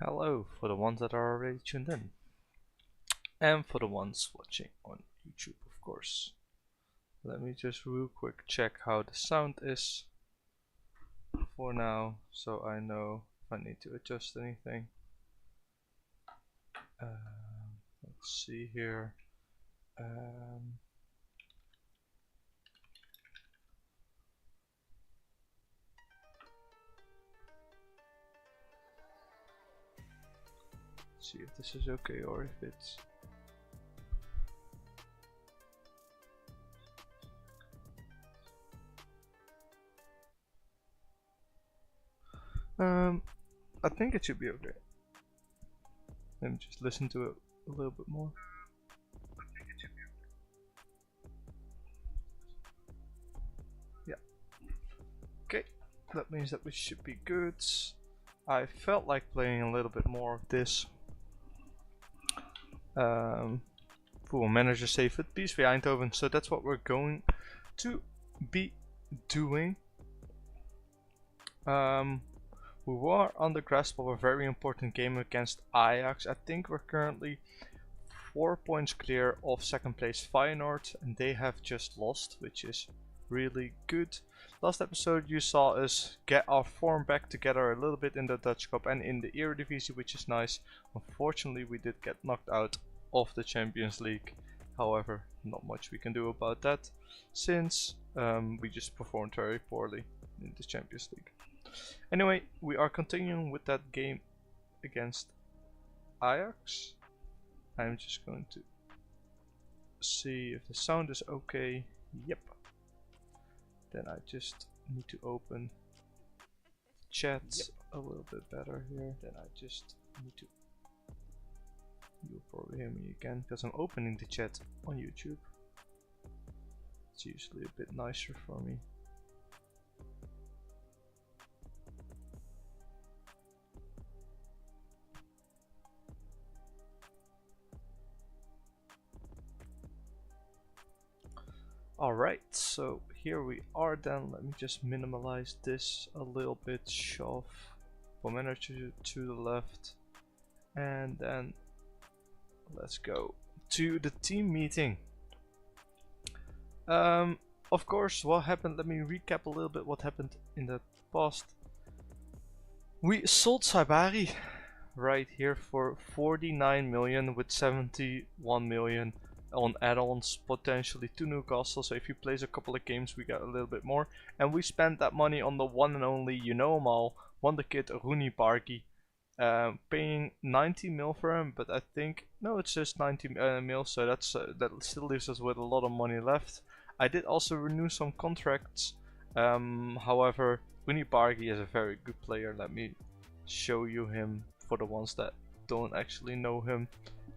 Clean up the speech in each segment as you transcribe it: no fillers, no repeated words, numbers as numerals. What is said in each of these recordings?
Hello for the ones that are already tuned in, and for the ones watching on YouTube, of course. Let me just real quick check how the sound is for now, so I know if I need to adjust anything. Let's see here. See if this is okay or if it's I think it should be okay. Let me just listen to it a little bit more. Yeah. Okay, that means that we should be good. I felt like playing a little bit more of this Football Manager save with PSV Eindhoven, so that's what we're going to be doing. We were on the grasp of a very important game against Ajax. I think we're currently 4 points clear of second place Feyenoord, and they have just lost, which is really good. Last episode you saw us get our form back together a little bit in the Dutch Cup and in the Eredivisie, which is nice. Unfortunately we did get knocked out of the Champions League. However, not much we can do about that, since we just performed very poorly in the Champions League. Anyway, we are continuing with that game against Ajax. I'm just going to see if the sound is okay. Yep. Then I just need to open chat a little bit better here. Then I just need to... You'll probably hear me again because I'm opening the chat on YouTube. It's usually a bit nicer for me. Alright, so here we are then. Let me just minimize this a little bit, shove Football Manager to the left, and then let's go to the team meeting. Of course, what happened, let me recap a little bit what happened in the past. We sold Saibari right here for 49 million with 71 million on add-ons potentially to Newcastle, so if you plays a couple of games we got a little bit more, and we spent that money on the one and only, you know him all, Wonderkid Rooney Bargy, paying 90 mil for him, but I think, no, it's just 90 mil, so that's that still leaves us with a lot of money left. I did also renew some contracts, however, Rooney Bargy is a very good player. Let me show you him for the ones that don't actually know him.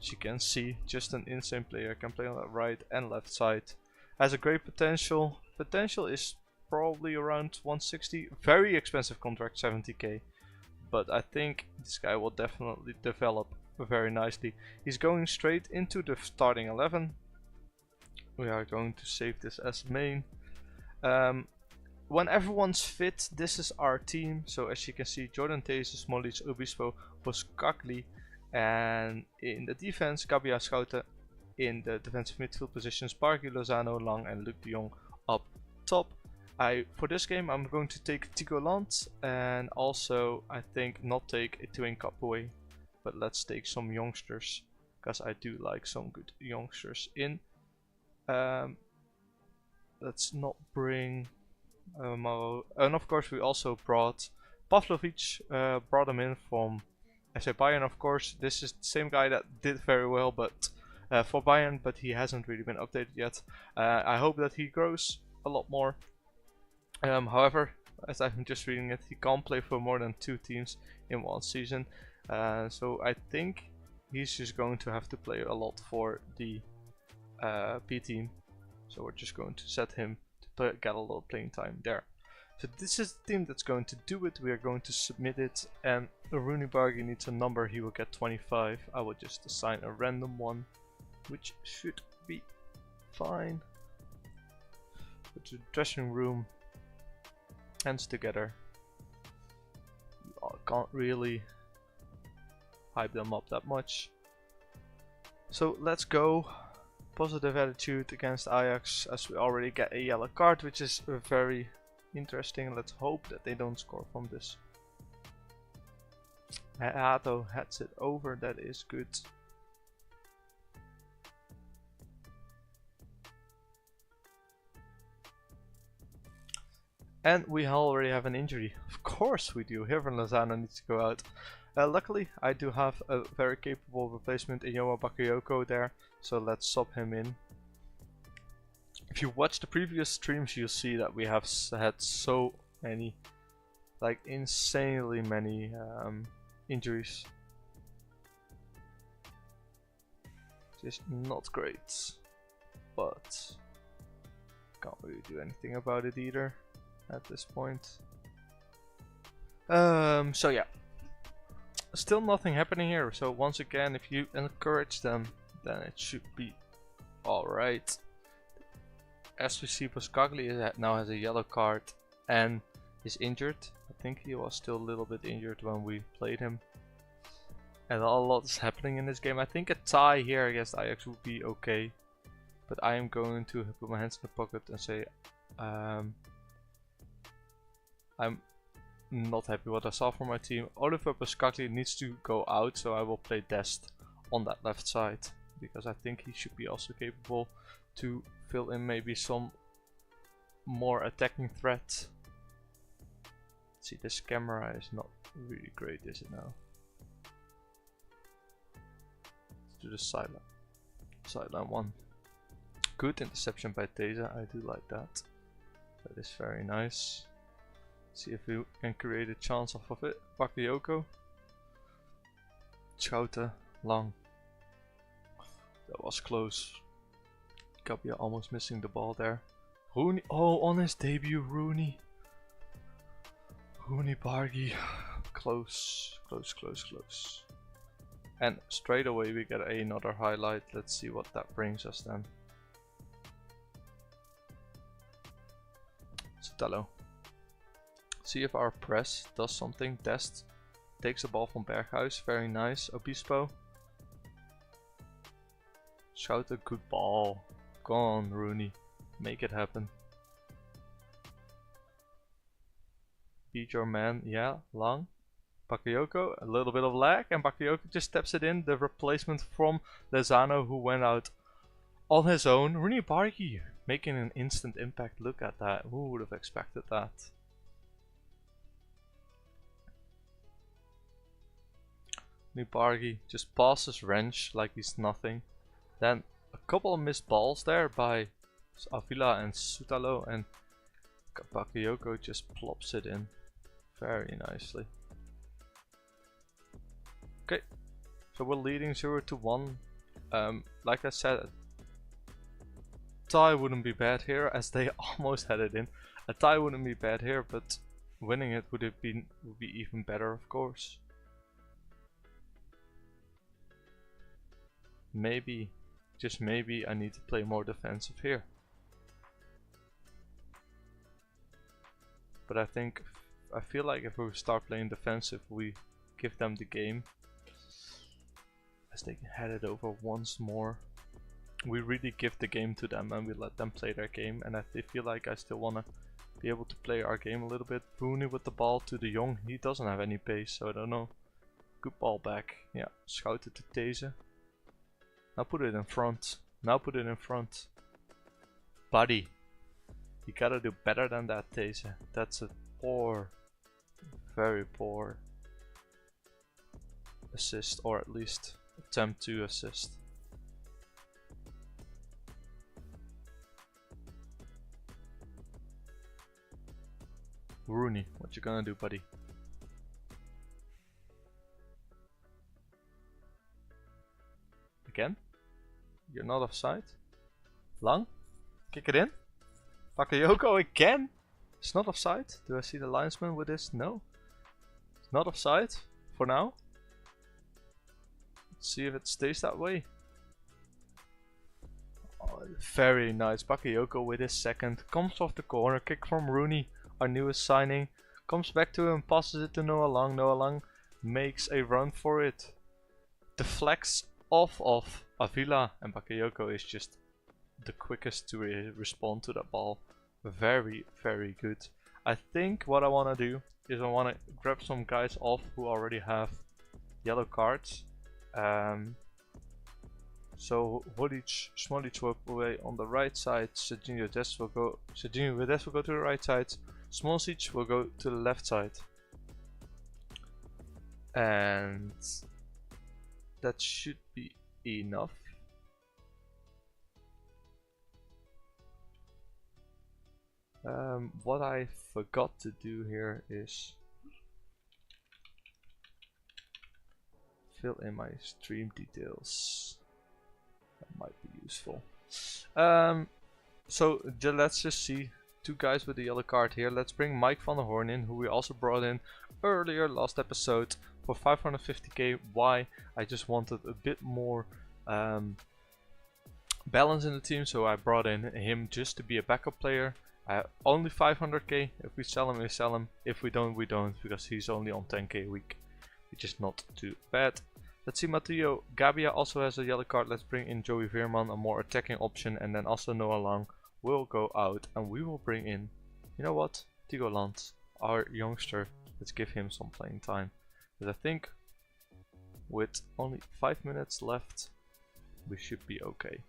As you can see, just an insane player, can play on the right and left side. Has a great potential. Potential is probably around 160. Very expensive contract, 70k. But I think this guy will definitely develop very nicely. He's going straight into the starting 11. We are going to save this as main. When everyone's fit, this is our team. So as you can see, Jordan Thees, Smolic, Obispo, Boskakli. And in the defense, Gabia Schouten. In the defensive midfield positions, Bargy, Lozano, Lang and Luc de Jong up top. For this game I'm going to take Tigo Land, and also I think not take a Twin Capoe, but let's take some youngsters, because I do like some good youngsters in. Let's not bring Maro. And of course we also brought Pavlovic, brought him in from FC Bayern. Of course, this is the same guy that did very well, but for Bayern, but he hasn't really been updated yet. I hope that he grows a lot more. However, as I'm just reading it, he can't play for more than 2 teams in one season. So I think he's just going to have to play a lot for the P team. So we're just going to set him to get a lot of playing time there. So this is the team that's going to do it. We are going to submit it, and Rooney Bargy needs a number. He will get 25. I will just assign a random one, which should be fine. Go to the dressing room, hands together. You can't really hype them up that much. So let's go. Positive attitude against Ajax, as we already get a yellow card, which is very interesting. Let's hope that they don't score from this. Hato heads it over, that is good. And we already have an injury. Of course we do. Here Lozano needs to go out. Luckily, I do have a very capable replacement in Yoa Bakayoko there, so let's sub him in. If you watch the previous streams, you'll see that we have had so many, like insanely many injuries. Just not great, but can't really do anything about it either at this point. So yeah. Still nothing happening here, so once again, if you encourage them, then it should be alright. As we see, Boskagli now has a yellow card and is injured. I think he was still a little bit injured when we played him. And a lot is happening in this game. I think a tie here against Ajax would be okay. But I am going to put my hands in the pocket and say I'm not happy what I saw from my team. Oliver Boskagli needs to go out, so I will play Dest on that left side, because I think he should be also capable to fill in maybe some more attacking threat. See, this camera is not really great, is it now? Let's do the sideline. Sideline 1. Good interception by Teza, I do like that. That is very nice. See if we can create a chance off of it. Bakayoko. Schouten. Lang. That was close. Kabia almost missing the ball there. Rooney. Oh, on his debut, Rooney. Rooney Bargi. Close. Close, close, close. And straight away we get another highlight. Let's see what that brings us then. Sutalo. See if our press does something. Dest takes the ball from Berghuis. Very nice. Obispo. Shout a good ball. Go on, Rooney. Make it happen. Beat your man. Yeah, Lang. Bakayoko. A little bit of lag. And Bakayoko just steps it in. The replacement from Lozano, who went out on his own. Rooney Bargi making an instant impact. Look at that. Who would have expected that? Bargi just passes Wrench like he's nothing. Then a couple of missed balls there by Avila and Sutalo, and Bakayoko just plops it in very nicely. Okay, so we're leading 0-1. Like I said, tie wouldn't be bad here, as they almost had it in. A tie wouldn't be bad here, but winning it would be even better, of course. Maybe, just maybe, I need to play more defensive here. But I feel like if we start playing defensive, we give them the game. As they can head it over once more. We really give the game to them and we let them play their game. And I feel like I still want to be able to play our game a little bit. Rooney with the ball to De Jong. He doesn't have any pace, so I don't know. Good ball back. Yeah, Schouten to Teze. Now put it in front. Now put it in front. Buddy. You gotta do better than that, Teze. That's a poor, very poor assist, or at least attempt to assist. Rooney, what you gonna do, buddy? Again? You're not offside? Lang? Kick it in? Bakayoko again? It's not offside. Do I see the linesman with this? No. It's not offside for now. Let's see if it stays that way. Oh, very nice. Bakayoko with his second. Comes off the corner. Kick from Rooney, our newest signing. Comes back to him, passes it to Noah Lang. Noah Lang makes a run for it. The flex off of Avila and Bakayoko is just the quickest to respond to that ball. Very, very good. I think what I want to do is I want to grab some guys off who already have yellow cards. So Vodic, Smolic will play on the right side. Serginho Dest will go to the right side. Smolcic will go to the left side. And that should be enough. What I forgot to do here is fill in my stream details. That might be useful. So let's just see two guys with the yellow card here. Let's bring Mike van der Horn in, who we also brought in earlier last episode for 550k. Why? I just wanted a bit more balance in the team, so I brought in him just to be a backup player. Only 500k. If we sell him, we sell him. If we don't, we don't, because he's only on 10k a week, which is not too bad. Let's see, Matteo Gabia also has a yellow card. Let's bring in Joey Veerman, a more attacking option, and then also Noah Lang will go out, and we will bring in, you know what, Tigo Land, our youngster. Let's give him some playing time, because I think with only 5 minutes left, we should be okay.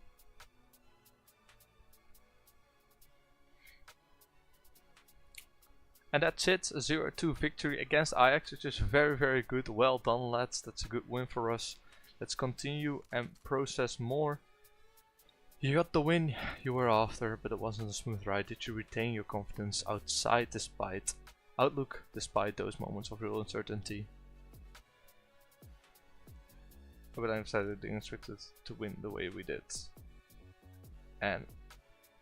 And that's it, a 0-2 victory against Ajax, which is very, very good. Well done, lads. That's a good win for us. Let's continue and process more. You got the win you were after, but it wasn't a smooth ride. Did you retain your confidence despite those moments of real uncertainty? But I'm excited being instructed to win the way we did. And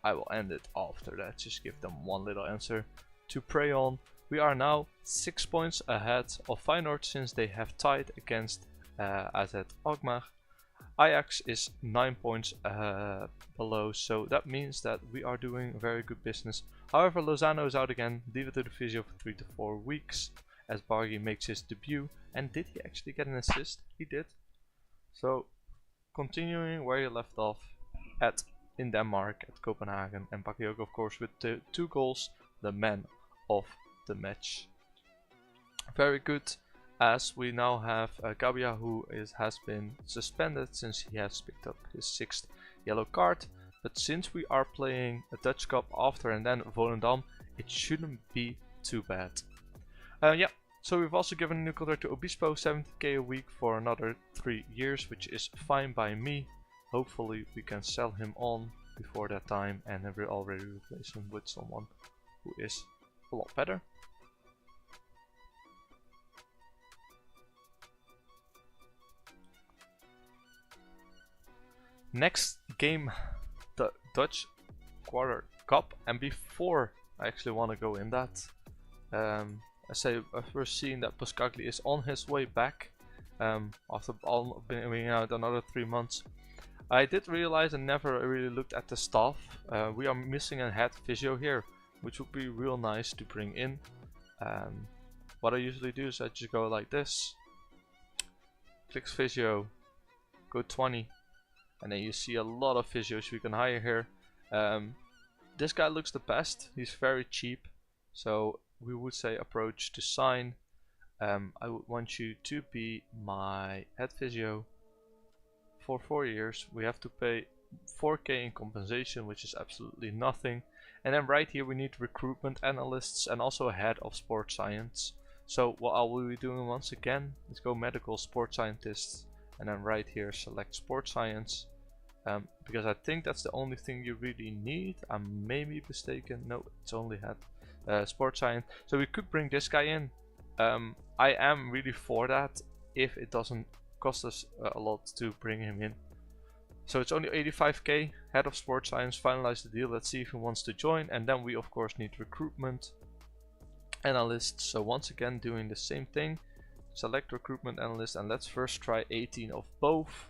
I will end it after that. Just give them one little answer to pray on. We are now 6 points ahead of Feyenoord since they have tied against AZ Alkmaar. Ajax is 9 points below, so that means that we are doing very good business. However, Lozano is out again, leave it to the physio for 3 to 4 weeks as Bargy makes his debut. And did he actually get an assist? He did. So continuing where he left off in Denmark at Copenhagen, and Bakayoko of course with the 2 goals, the man of the match. Very good, as we now have Gabia, who has been suspended since he has picked up his 6th yellow card. But since we are playing a Dutch Cup after and then Volendam, it shouldn't be too bad. Yeah, so we've also given a new contract to Obispo, 70k a week for another 3 years, which is fine by me. Hopefully we can sell him on before that time, and then we'll already replace him with someone who is a lot better. Next game, the Dutch Quarter Cup, and before I actually want to go in that, I say we're seeing that Pascagli is on his way back after being out another 3 months. I did realize I never really looked at the staff. We are missing a head physio here, which would be real nice to bring in. What I usually do is I just go like this, click physio, go 20, and then you see a lot of physios we can hire here. This guy looks the best, he's very cheap, so we would say approach to sign. I would want you to be my head physio for 4 years. We have to pay 4k in compensation, which is absolutely nothing. And then right here we need recruitment analysts and also a head of sports science. So what I will be doing once again is go medical sports scientists, and then right here select sports science, because I think that's the only thing you really need. I may be mistaken. No, it's only head sports science. So we could bring this guy in. I am really for that if it doesn't cost us a lot to bring him in. So it's only 85k, head of sports science, finalize the deal. Let's see if he wants to join, and then we of course need recruitment analysts. So once again doing the same thing, select recruitment analyst, and let's first try 18 of both.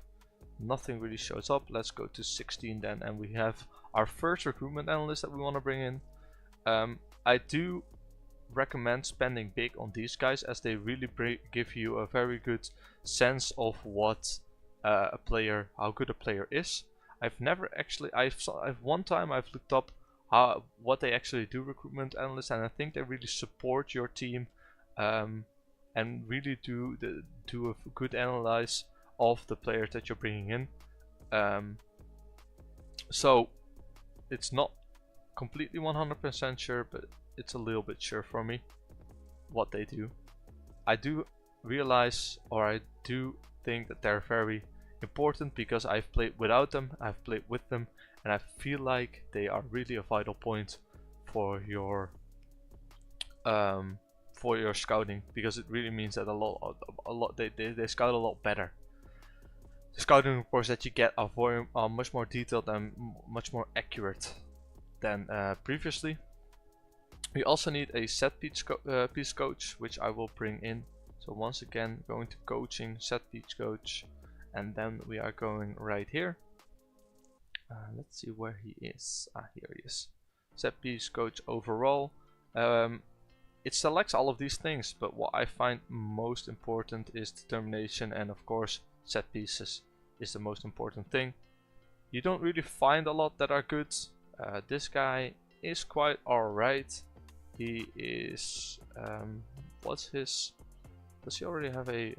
Nothing really shows up. Let's go to 16 then, and we have our first recruitment analyst that we want to bring in. I do recommend spending big on these guys, as they really give you a very good sense of what a player, how good a player is. I've never actually, one time I've looked up what they actually do, recruitment analysts, and I think they really support your team and really do a good analyze of the players that you're bringing in. So it's not completely 100% sure, but it's a little bit sure for me what they do. I do realize, or I do think that they're very important because I've played without them, I've played with them, and I feel like they are really a vital point for your scouting, because it really means that a lot they scout a lot better. The scouting reports that you get are much more detailed and much more accurate than previously. We also need a set piece coach, which I will bring in. So once again, going to coaching, set piece coach, and then we are going right here. Let's see where he is. Here he is. Set piece coach overall. It selects all of these things, but what I find most important is determination, and of course set pieces is the most important thing. You don't really find a lot that are good. This guy is quite alright. He is what's his, does he already have a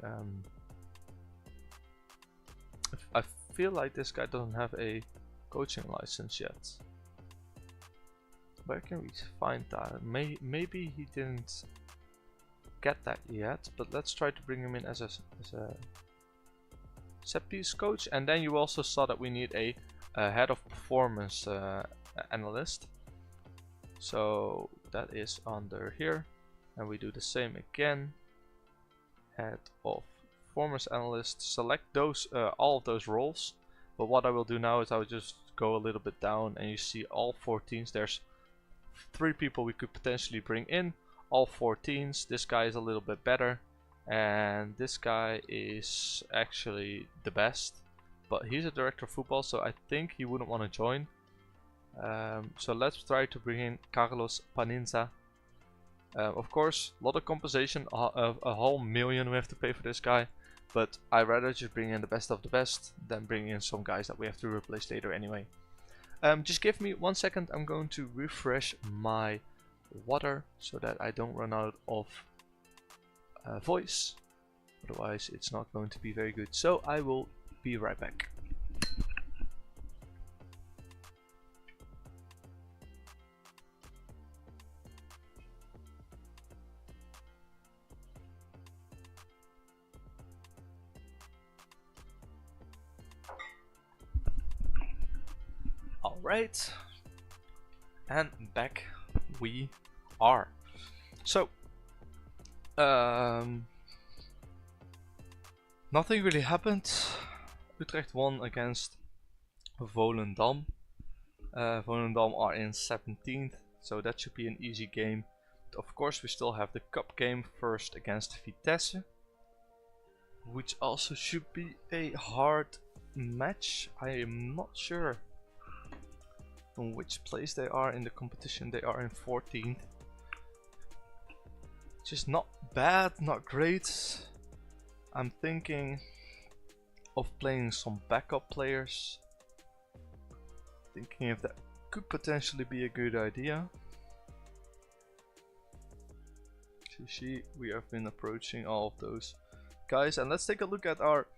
I feel like this guy doesn't have a coaching license yet. Where can we find that? Maybe he didn't get that yet, but let's try to bring him in as a set piece coach. And then you also saw that we need a head of performance analyst. So that is under here, and we do the same again. Head of performance analyst. Select those all of those roles. But what I will do now is I will just go a little bit down, and you see all 14s. There's 3 people we could potentially bring in. All 14s. This guy is a little bit better, and this guy is actually the best. But he's a director of football, so I think he wouldn't want to join. So let's try to bring in Carlos Paninza. Of course, a lot of compensation, a whole million we have to pay for this guy, but I'd rather just bring in the best of the best than bring in some guys that we have to replace later anyway. Just give me 1 second, I'm going to refresh my water so that I don't run out of voice, otherwise it's not going to be very good. So I will be right back. Alright, and back we are. So, nothing really happened. Utrecht won against Volendam. Volendam are in 17th, so that should be an easy game. But of course we still have the cup game first against Vitesse, which also should be a hard match. I am not sure on which place they are in the competition. They are in 14th. Which is not bad, not great. I'm thinking of playing some backup players. Thinking if that could potentially be a good idea. You see, we have been approaching all of those guys. And let's take a look at our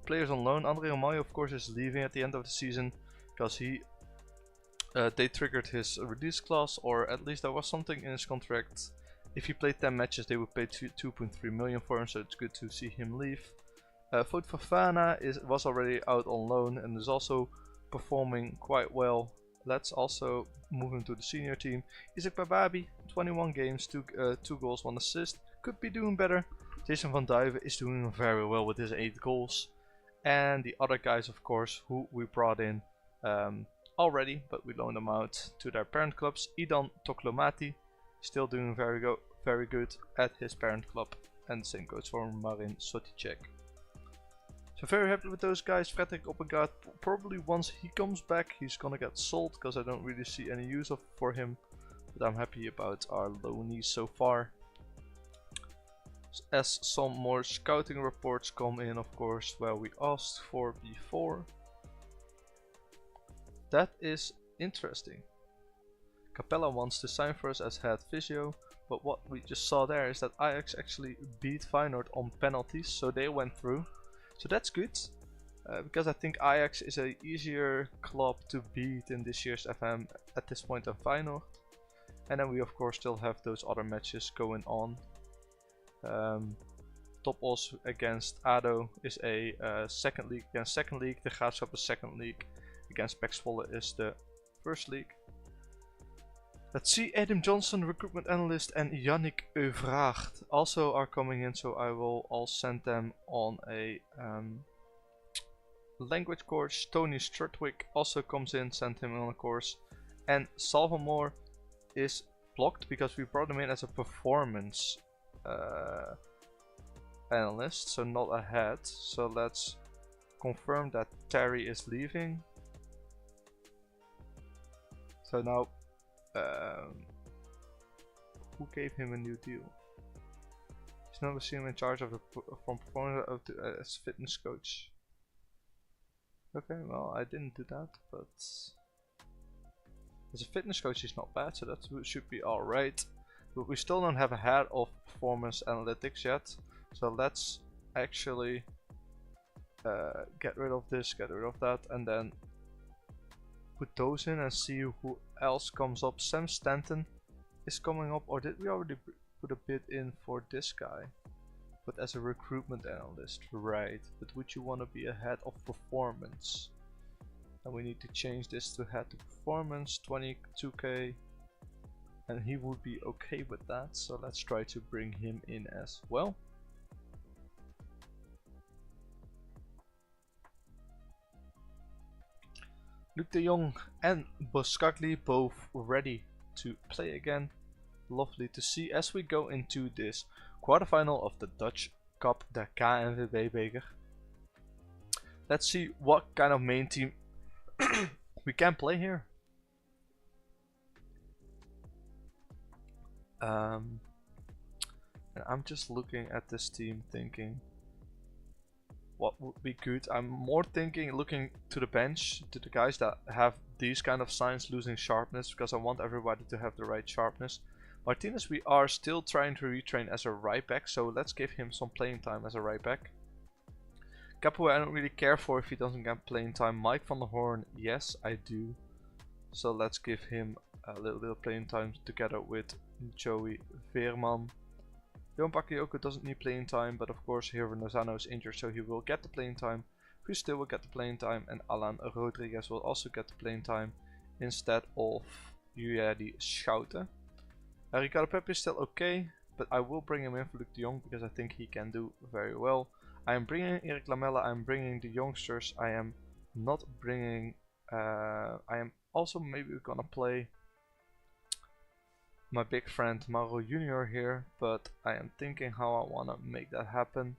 players on loan. Andre Amayo, of course, is leaving at the end of the season because they triggered his release clause, or at least there was something in his contract. If he played 10 matches, they would pay 2.3 million for him, so it's good to see him leave. Vote Fofana was already out on loan and is also performing quite well. Let's also move him to the senior team. Isaac Bababi, 21 games, 2 goals, 1 assist. Could be doing better. Jason van Duiven is doing very well with his 8 goals. And the other guys, of course, who we brought in already, but we loaned them out to their parent clubs. Idan Toklomati, still doing very good at his parent club, and the same goes for Marin Soticek. So very happy with those guys. Fredrik Oppegaard, probably once he comes back he's gonna get sold because I don't really see any use for him, but I'm happy about our loanees so far. as some more scouting reports come in, of course, where we asked for before. That is interesting. Capella wants to sign for us as head physio, but what we just saw there is that Ajax actually beat Feyenoord on penalties, so they went through. So that's good, because I think Ajax is a easier club to beat in this year's FM at this point than Feyenoord. And then we of course still have those other matches going on. Top Os against ADO is a second league against second league. De Graafschap is second league. Against Pek Zwolle is the first league. Let's see, Adam Johnson, recruitment analyst, and Yannick Euvracht also are coming in, so I will all send them on a language course. Tony Strutwick also comes in, send him on a course. And Salvamore is blocked because we brought him in as a performance analyst, so not a head. So let's confirm that Terry is leaving. So now, who gave him a new deal? He's now assumed in charge of the from performance as fitness coach. Okay, well I didn't do that, but as a fitness coach he's not bad, so that should be alright. But we still don't have a head of performance analytics yet, so let's actually get rid of this, get rid of that, and then put those in and see who else comes up. Sam Stanton is coming up, or did we already put a bid in for this guy? But as a recruitment analyst, right? But would you want to be a head of performance? And we need to change this to head to performance, 22k, and he would be okay with that. So let's try to bring him in as well. Luc de Jong and Boskakli both ready to play again. Lovely to see as we go into this quarterfinal of the Dutch Cup, the KNVB Beker. Let's see what kind of main team we can play here. And I'm just looking at this team thinking what would be good. I'm more thinking looking to the bench, to the guys that have these kind of signs losing sharpness, because I want everybody to have the right sharpness. Martinez we are still trying to retrain as a right back, so let's give him some playing time as a right back. Capoe I don't really care for if he doesn't get playing time. Mike van der Horn, yes I do. So let's give him a little playing time together with Joey Veerman. Johan Bakayoko doesn't need playing time, but of course Hero Lozano is injured, so he will get the playing time. Guste will get the playing time, and Alan Rodriguez will also get the playing time instead of Yuri Schouten. Ricardo Pepe is still okay, but I will bring him in for Luc de Jong because I think he can do very well. I am bringing Erik Lamella, I am bringing the youngsters, I am not bringing... I am also maybe gonna play my big friend Mauro Junior here, but I am thinking how I wanna make that happen.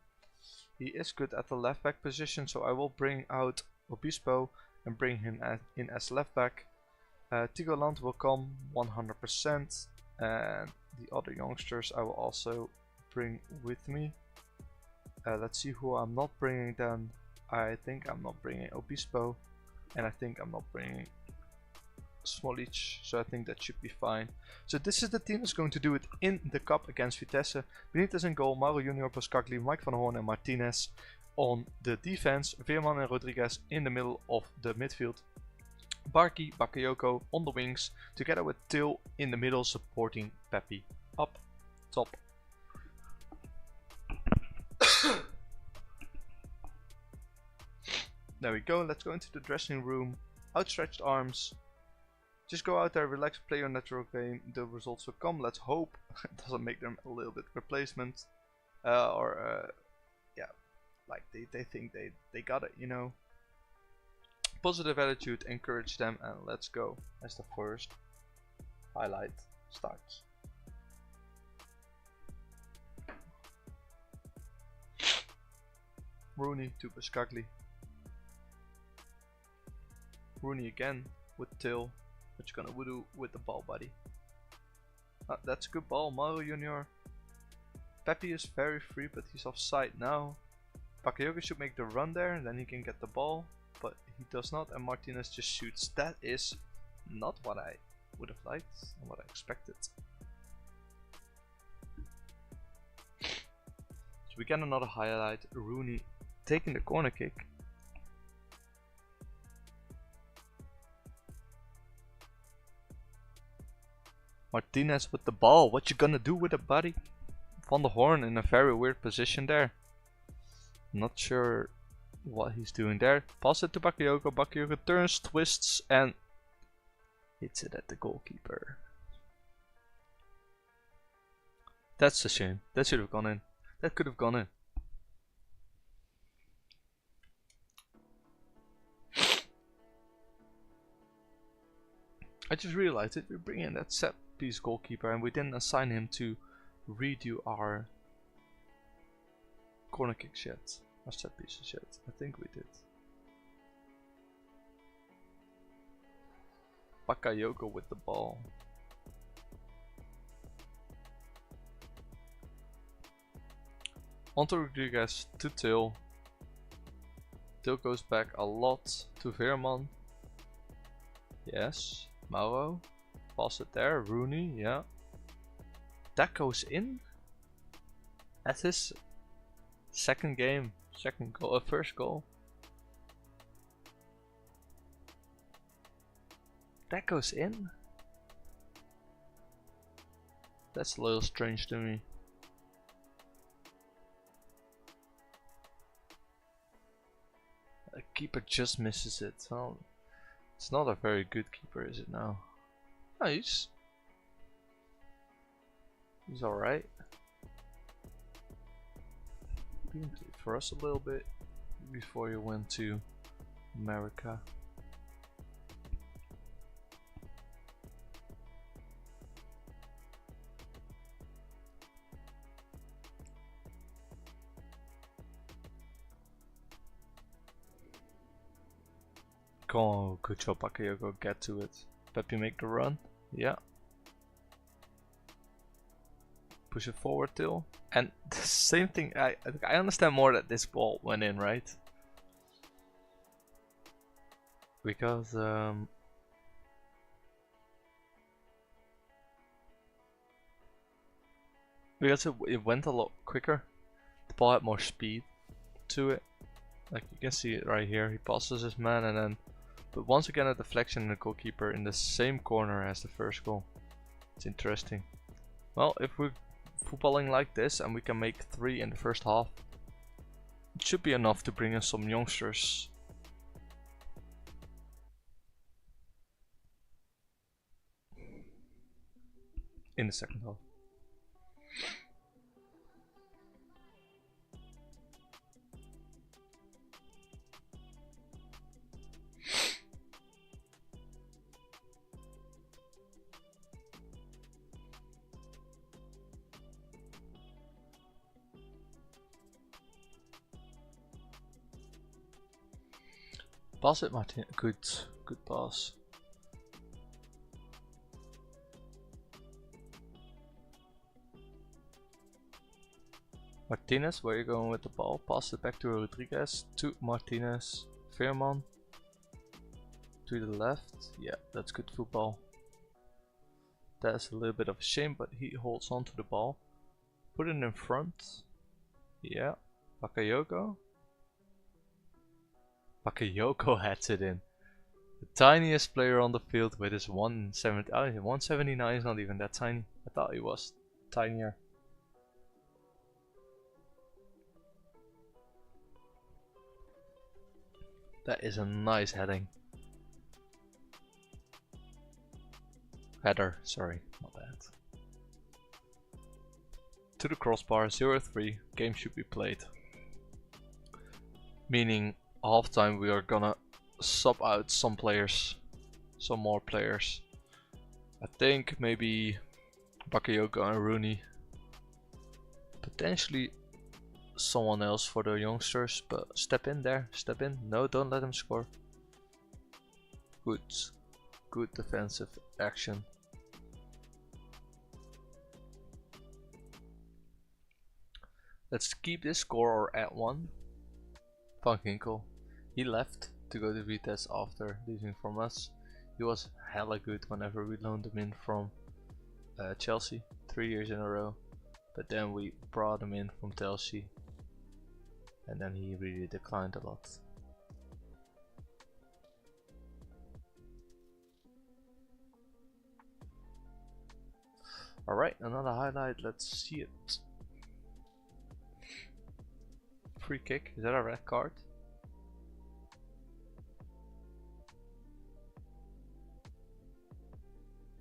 He is good at the left back position, so I will bring out Obispo and bring him in as left back. Tigo Land will come 100%, and the other youngsters I will also bring with me. Let's see who I'm not bringing then. I think I'm not bringing Obispo, and I think I'm not bringing Smolic, so I think that should be fine. So this is the team that's going to do it in the cup against Vitesse. Benitez in goal, Mauro Junior, Boskakli, Mike van der Horn and Martinez on the defense. Veerman and Rodriguez in the middle of the midfield. Barky, Bakayoko on the wings, together with Till in the middle supporting Pepe up top. There we go, let's go into the dressing room. Outstretched arms. Just go out there, relax, play your natural game, the results will come. Let's hope it doesn't make them a little bit replacement. Yeah, like they think they got it, you know. Positive attitude, encourage them, and let's go as the first highlight starts. Rooney to Boskakli. Rooney again with Till. What you gonna do with the ball, buddy? That's a good ball, Mauro Junior. Pepe is very free, but he's offside now. Bakayoko should make the run there, and then he can get the ball, but he does not, and Martinez just shoots. That is not what I would have liked and what I expected. So we get another highlight, Rooney taking the corner kick. Martinez with the ball, what you gonna do with it, buddy? Van der Horn in a very weird position there. Not sure what he's doing there. Pass it to Bakayoko. Bakayoko turns, twists, and hits it at the goalkeeper. That's a shame. That should have gone in. That could have gone in. I just realized it. We bring in that set piece goalkeeper and we didn't assign him to redo our corner kicks yet. Our set pieces yet. I think we did. Bakayoko with the ball. On to Rodriguez to Till. Till goes back a lot to Veerman. Yes. Mauro. Pass it there. Rooney. Yeah. That goes in. That's his second game. Second goal. First goal. That goes in. That's a little strange to me. The keeper just misses it. Well, it's not a very good keeper, is it now? No, he's alright. Being played for us a little bit before you went to America. Oh, good job, Bakayoko. Get to it. Pepe make the run. Yeah. Push it forward, Till. And the same thing. I understand more that this ball went in, right? Because it went a lot quicker. The ball had more speed to it. Like you can see it right here. He passes his man and then. But once again a deflection and the goalkeeper in the same corner as the first goal. It's interesting. Well, if we're footballing like this and we can make 3 in the first half, it should be enough to bring in some youngsters. In the second half. Pass it, Martin. Good pass. Martinez, where are you going with the ball? Pass it back to Rodriguez, to Martinez, Veerman, to the left. Yeah, that's good football. That's a little bit of a shame, but he holds on to the ball. Put it in front. Yeah, Bakayoko. Bakayoko heads it in. The tiniest player on the field with his 170. 179 is not even that tiny. I thought he was tinier. That is a nice heading. Header, sorry, not that. To the crossbar, 0-3. Game should be played. Meaning halftime we are gonna sub out some players, some more players. I think maybe Bakayoko and Rooney, potentially someone else for the youngsters, but step in there, step in. No, don't let him score. Good defensive action. Let's keep this score or add one. Van Ginkel. He left to go to Vitesse after leaving from us. He was hella good whenever we loaned him in from Chelsea 3 years in a row. But then we brought him in from Chelsea. And then he really declined a lot. Alright, another highlight, let's see it. Free kick, is that a red card?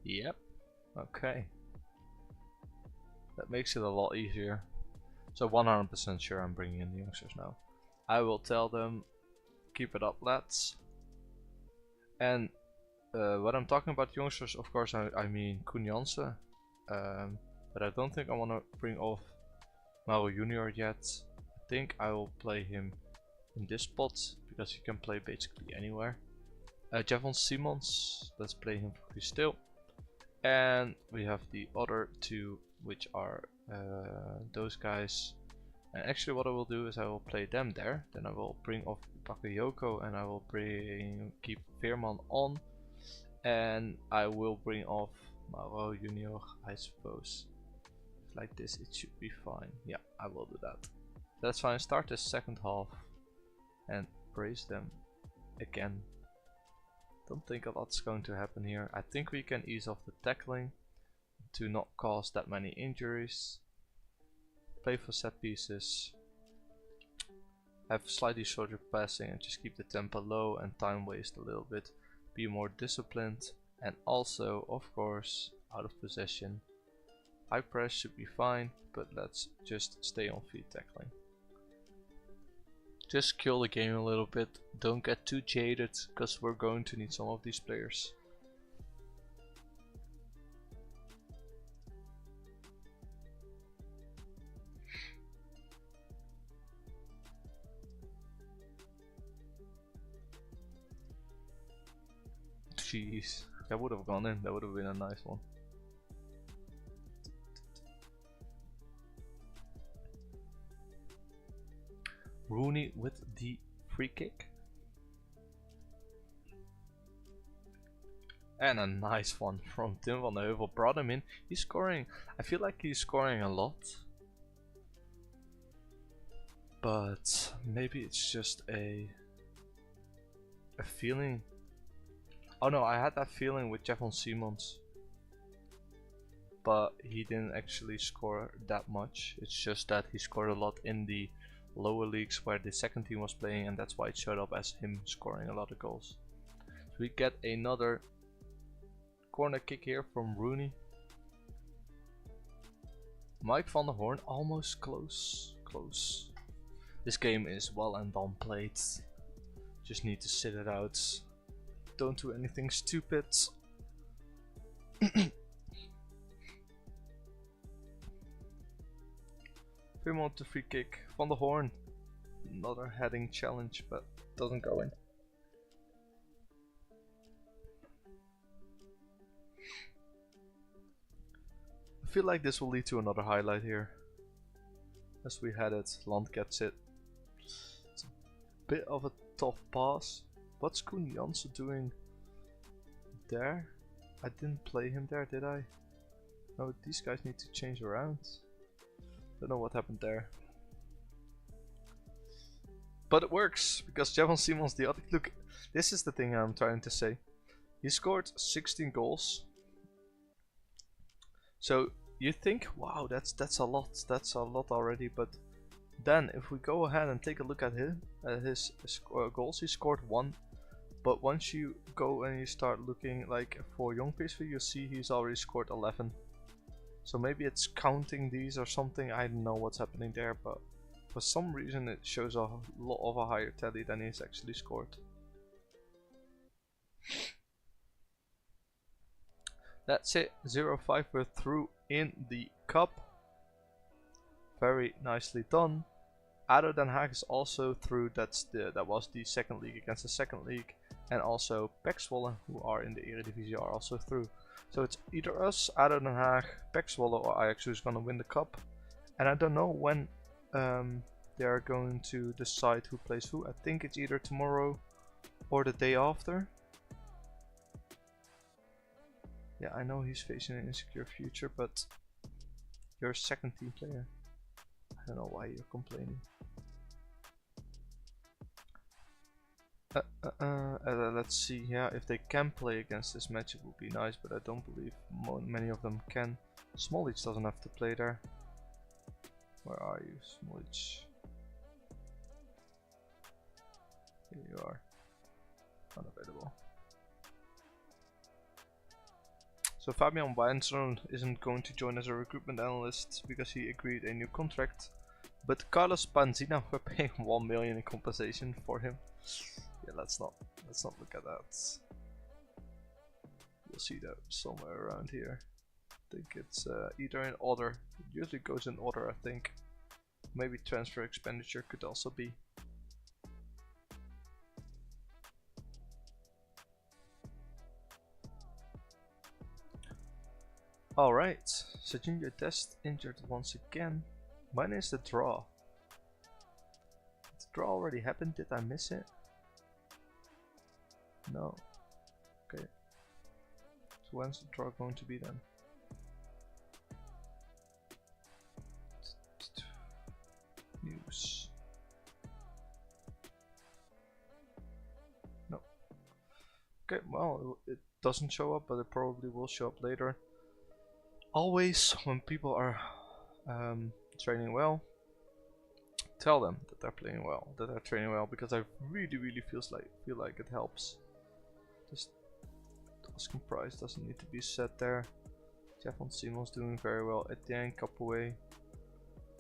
Yep, okay. That makes it a lot easier. So 100% sure I'm bringing in the youngsters now. I will tell them, keep it up lads. And when I'm talking about youngsters, of course I mean Koen Jansen. But I don't think I want to bring off Mauro Junior yet. I think I will play him in this spot because he can play basically anywhere. Javon Simons, let's play him for Christel. And we have the other two, which are those guys. And actually what I will do is I will play them there. Then I will bring off Bakayoko and I will keep Veerman on. And I will bring off Mauro Junior, I suppose. Like this, it should be fine. Yeah, I will do that. That's fine. Start the second half and brace them again. Don't think a lot's going to happen here. I think we can ease off the tackling to not cause that many injuries. Play for set pieces. Have slightly shorter passing and just keep the tempo low and time waste a little bit. Be more disciplined. And also, of course, out of possession. High press should be fine, but let's just stay on feet tackling. Just kill the game a little bit. Don't get too jaded, because we're going to need some of these players. Jeez. That would have gone in, that would have been a nice one. Rooney with the free kick. And a nice one from Tim van Heuvel. Brought him in. He's scoring. I feel like he's scoring a lot. But maybe it's just a feeling. Oh no, I had that feeling with Javon Simons, but he didn't actually score that much. It's just that he scored a lot in the lower leagues where the second team was playing, and that's why it showed up as him scoring a lot of goals. So we get another corner kick here from Rooney. Mike van der Hoorn, almost close. This game is well and done played. Just need to sit it out. Don't do anything stupid. Veerman to free kick. Van der Hoorn. Another heading challenge, but doesn't go in. I feel like this will lead to another highlight here. As we had it, Land gets it. It's a bit of a tough pass. What's Koen Jansen doing there? I didn't play him there, did I? No, these guys need to change around. Don't know what happened there. But it works, because Javon Simons, the other... Look, this is the thing I'm trying to say. He scored 16 goals. So you think, wow, that's a lot already, but then if we go ahead and take a look at his goals, he scored 1. But once you go and you start looking like for young PSV, you see he's already scored 11. So maybe it's counting these or something, I don't know what's happening there, but for some reason it shows a lot of a higher tally than he's actually scored. That's it, 0-5, we're through in the cup. Very nicely done. ADO Den Haag is also through, that was the second league against the second league. And also PEC Zwolle, who are in the Eredivisie, are also through. So it's either us, ADO Den Haag, PEC Zwolle, or Ajax who's gonna win the cup. And I don't know when they are going to decide who plays who. I think it's either tomorrow or the day after. Yeah, I know he's facing an insecure future, but you're a second team player. I don't know why you're complaining. Let's see. Yeah, if they can play against this match, it would be nice, but I don't believe many of them can. Smolich doesn't have to play there. Where are you, Smolich? Here you are. Unavailable. So Fabian Weinstrom isn't going to join as a recruitment analyst because he agreed a new contract. But Carlos Panzina, we're paying 1 million in compensation for him. Yeah, let's not look at that. You'll see that somewhere around here. I think it's either in order. It usually goes in order, I think. Maybe transfer expenditure could also be. Alright, Sajinja Test injured once again. Mine is the draw. Did the draw already happened? Did I miss it? No. Okay. So when's the draw going to be then? News. No. Okay, well, it doesn't show up, but it probably will show up later. Always, when people are training well, tell them that they're playing well, that they're training well, because I really feel like it helps. Just asking price doesn't need to be set there. Jeffon Simon's doing very well. Etienne Capoue.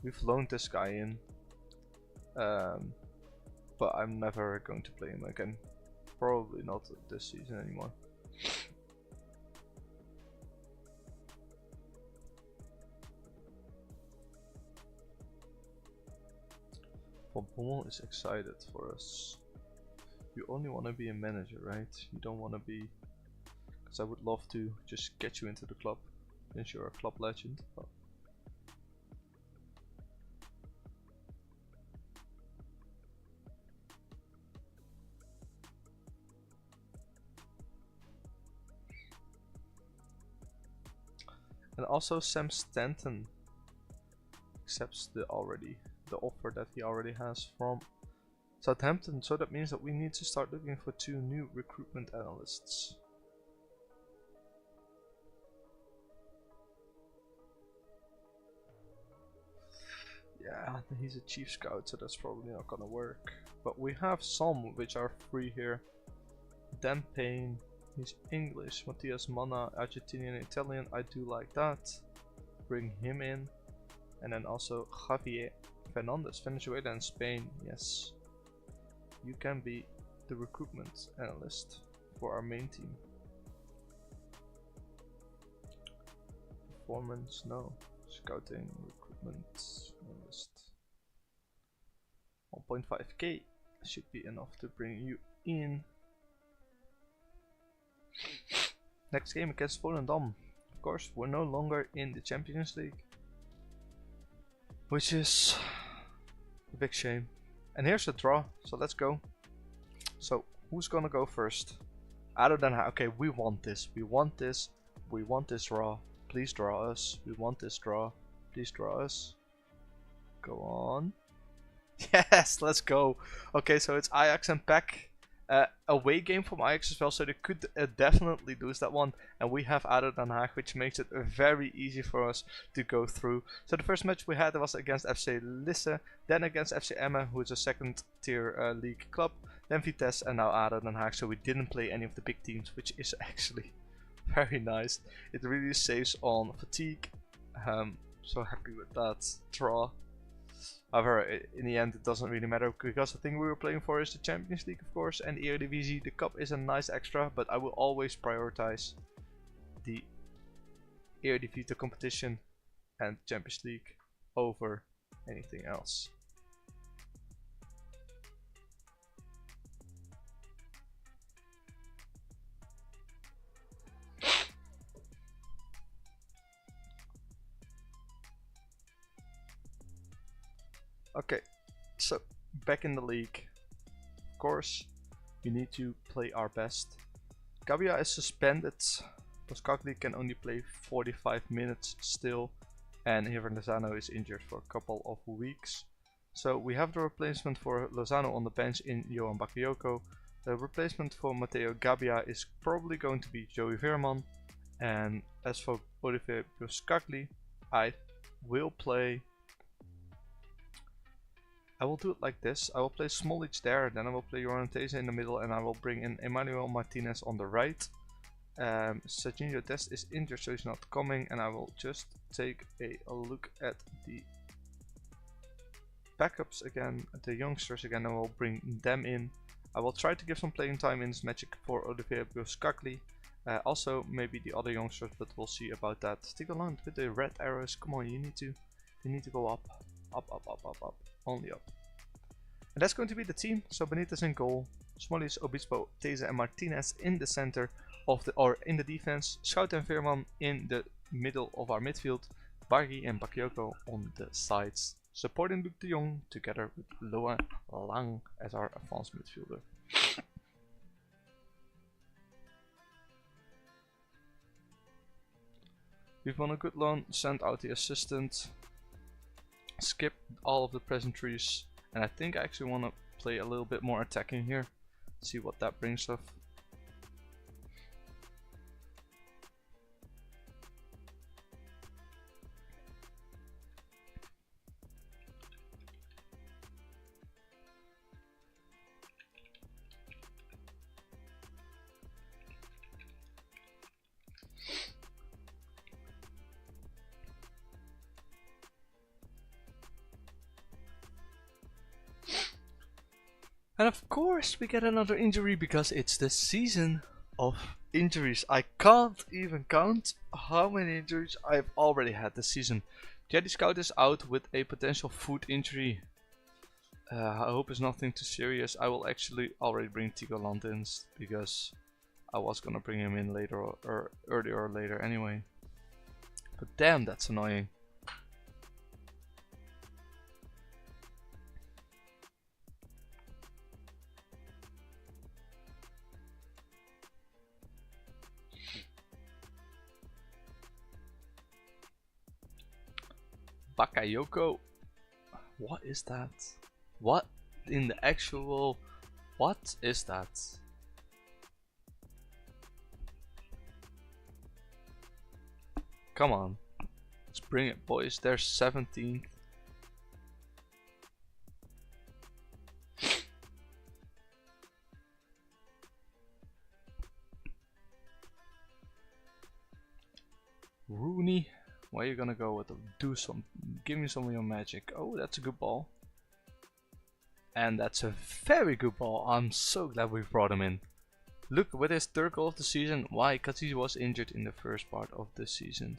We've loaned this guy in, but I'm never going to play him again. Probably not this season anymore. Van Bommel is excited for us. You only want to be a manager, right? You don't want to be... Because I would love to just get you into the club, since you're a club legend. But and also Sam Stanton accepts the offer that he already has from Southampton, so that means that we need to start looking for 2 new recruitment analysts. Yeah, he's a chief scout, so that's probably not gonna work. But we have some which are free here. Dan Payne, he's English. Matthias Manna, Argentinian, Italian, I do like that. Bring him in. And then also Javier Fernandez, Venezuela and Spain, yes. You can be the recruitment analyst for our main team. Performance, no. Scouting, recruitment analyst. 1.5k should be enough to bring you in. Next game against Volendam. Of course, we're no longer in the Champions League, which is a big shame. And here's the draw, so let's go. So, who's gonna go first? Other than, okay, we want this, we want this draw. Please draw us. We want this draw. Please draw us. Go on. Yes, let's go. Okay, so it's Ajax and PEC. Away game from Ajax as well, so they could definitely lose that one. And we have ADO Den Haag, which makes it very easy for us to go through. So the first match we had was against FC Lisse, then against FC Emmen, who is a second tier league club, then Vitesse, and now ADO Den Haag. So we didn't play any of the big teams, which is actually very nice. It really saves on fatigue. So happy with that draw. However, in the end it doesn't really matter, because the thing we were playing for is the Champions League, of course, and the Eredivisie. The cup is a nice extra, but I will always prioritize the Eredivisie, the competition, and Champions League over anything else. Okay, so back in the league. Of course, we need to play our best. Gabia is suspended. Boskagli can only play 45 minutes still, and Hever Lozano is injured for a couple of weeks. So we have the replacement for Lozano on the bench in Johan Bakayoko. The replacement for Matteo Gabia is probably going to be Joey Veerman. And as for Olivier Boskagli, I will do it like this. I will play Smolic there, then I will play Jorantese in the middle, and I will bring in Emmanuel Martinez on the right. Serginho Dest is injured, so he's not coming, and I will just take a look at the backups again, the youngsters again, and I will bring them in. I will try to give some playing time in this match for Olivier Boskagli. Also maybe the other youngsters, but we'll see about that. Stick along with the red arrows. Come on, you need to go up, only up. And that's going to be the team. So Benitez in goal, Smolis, Obispo, Teze and Martinez in the center of in the defense, Schout and Veerman in the middle of our midfield, Bargi and Bakayoko on the sides, supporting Luc de Jong together with Loa Lang as our advanced midfielder. We've won a good loan, sent out the assistant, skip all of the presentaries, and I think I actually want to play a little bit more attacking here, see what that brings us. And of course we get another injury because it's the season of injuries. I can't even count how many injuries I've already had this season. Jetty Scout is out with a potential foot injury. I hope it's nothing too serious. I will actually already bring Tigo Land in because I was gonna bring him in later or earlier or later anyway. But damn, that's annoying. Bakayoko. What is that? What in the actual... What is that? Come on. Let's bring it, boys. They're 17th. Rooney. Where are you gonna go with them? Give me some of your magic. Oh, that's a good ball. And that's a very good ball. I'm so glad we brought him in. Look, with his third goal of the season. Why? Because he was injured in the first part of the season.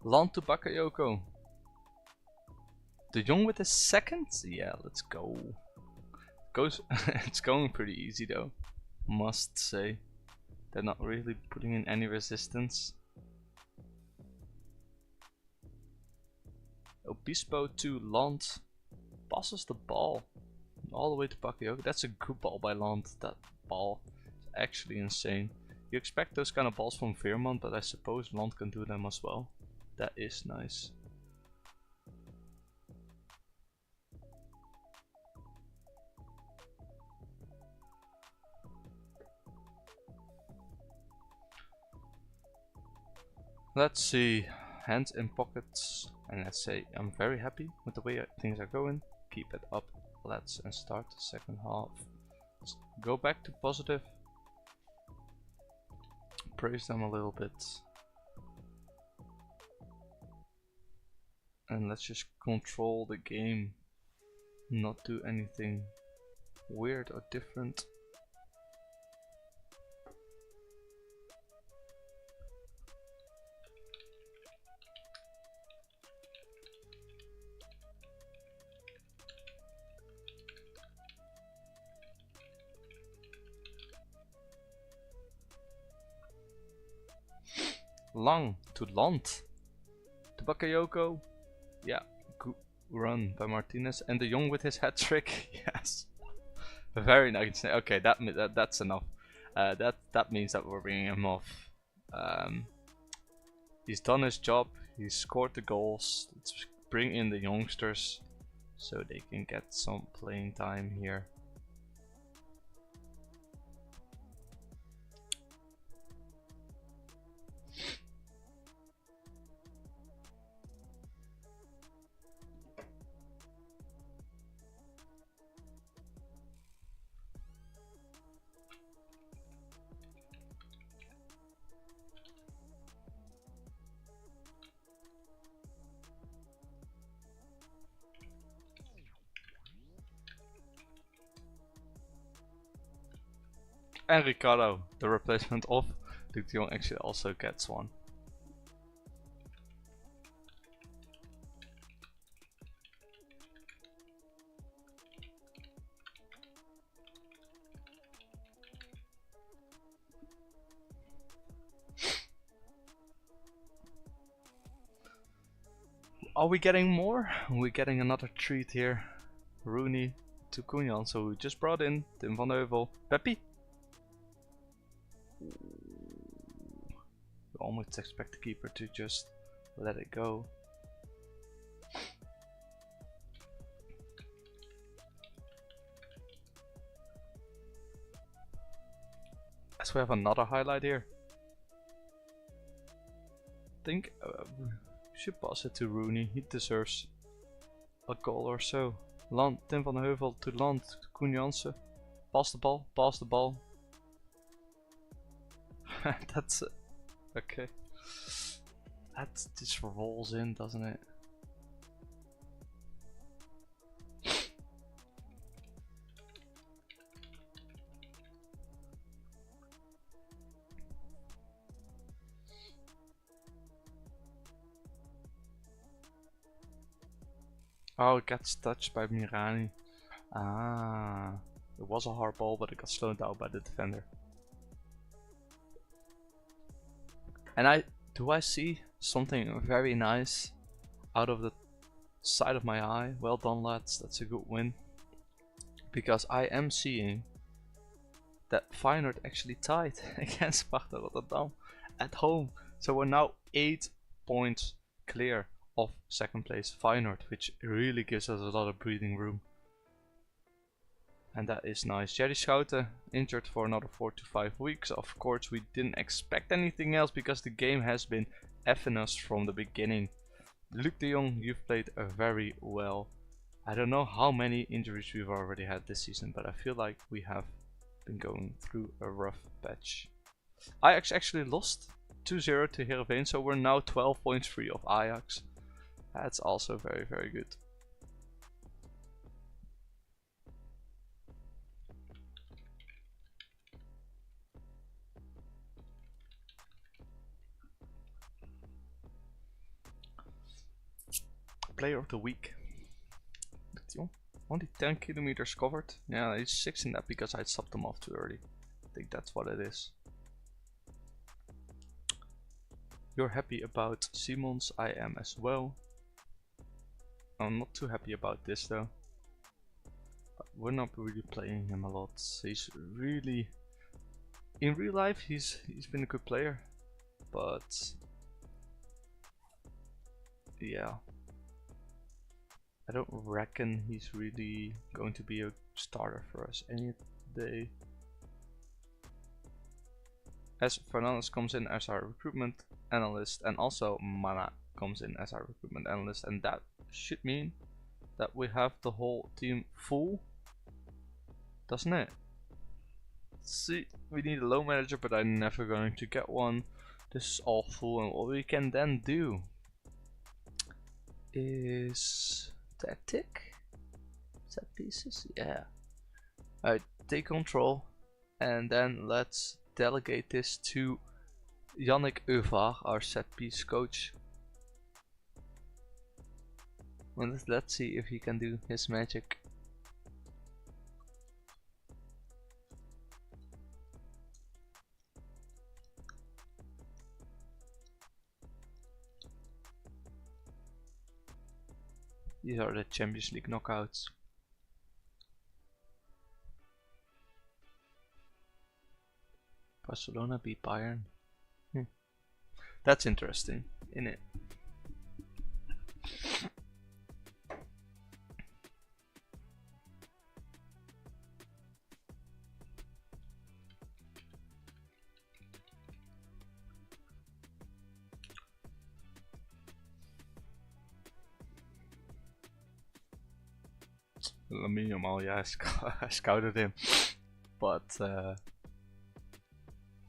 Land to Bakayoko. De Jong with a second? Yeah, let's go. It's going pretty easy though, must say. They're not really putting in any resistance. Obispo to Land. Passes the ball all the way to Bakayoko. That's a good ball by Land. That ball is actually insane. You expect those kind of balls from Veerman, but I suppose Land can do them as well. That is nice. Let's see, hands in pockets, and let's say I'm very happy with the way things are going. Keep it up. let's start the second half. Let's go back to positive. Praise them a little bit. And let's just control the game. Not do anything weird or different. Lang to land. To Bakayoko. Yeah, good run by Martinez. And De Jong with his hat trick. Yes. Very nice. Okay, that's enough. That means that we're bringing him off. He's done his job. He's scored the goals. Let's bring in the youngsters so they can get some playing time here. And Ricardo, the replacement of Luke de Jong, actually also gets one. Are we getting more? We're getting another treat here. Rooney to Cunha, so we just brought in Tim van Heuvel. Pepe? You almost expect the keeper to just let it go. As we have another highlight here. I think we should pass it to Rooney. He deserves a goal or so. Land, Tim van Heuvel to Land, to Cunha. Pass the ball, pass the ball. That's it. Okay. That just rolls in, doesn't it? Oh, it gets touched by Mirani. Ah, it was a hard ball, but it got slowed down by the defender. And do I see something very nice out of the side of my eye? Well done, lads, that's a good win. Because I am seeing that Feyenoord actually tied against Sparta Rotterdam at home. So we're now 8 points clear of second place Feyenoord, which really gives us a lot of breathing room. And that is nice. Jerry Schouten injured for another 4 to 5 weeks. Of course, we didn't expect anything else because the game has been effing us from the beginning. Luke de Jong, you've played very well. I don't know how many injuries we've already had this season, but I feel like we have been going through a rough patch. Ajax actually lost 2-0 to Heerenveen, so we're now 12 points free of Ajax. That's also very, very good. Player of the week. Only 10 kilometers covered. Yeah, he's 6 in that because I stopped him off too early. I think that's what it is. You're happy about Simons, I am as well. I'm not too happy about this though. But we're not really playing him a lot. He's really... In real life he's been a good player. But... yeah. I don't reckon he's really going to be a starter for us any day. As Fernandez comes in as our recruitment analyst, and also Mana comes in as our recruitment analyst, and that should mean that we have the whole team full, doesn't it? See, we need a loan manager, but I'm never going to get one. This is all full, and what we can then do is tactic set pieces. Yeah. Alright, take control, and then let's delegate this to Yannick Euvar, our set piece coach. Well, let's see if he can do his magic. These are the Champions League knockouts. Barcelona beat Bayern. That's interesting, isn't it? Lamine Yamal, yeah, I scouted him, but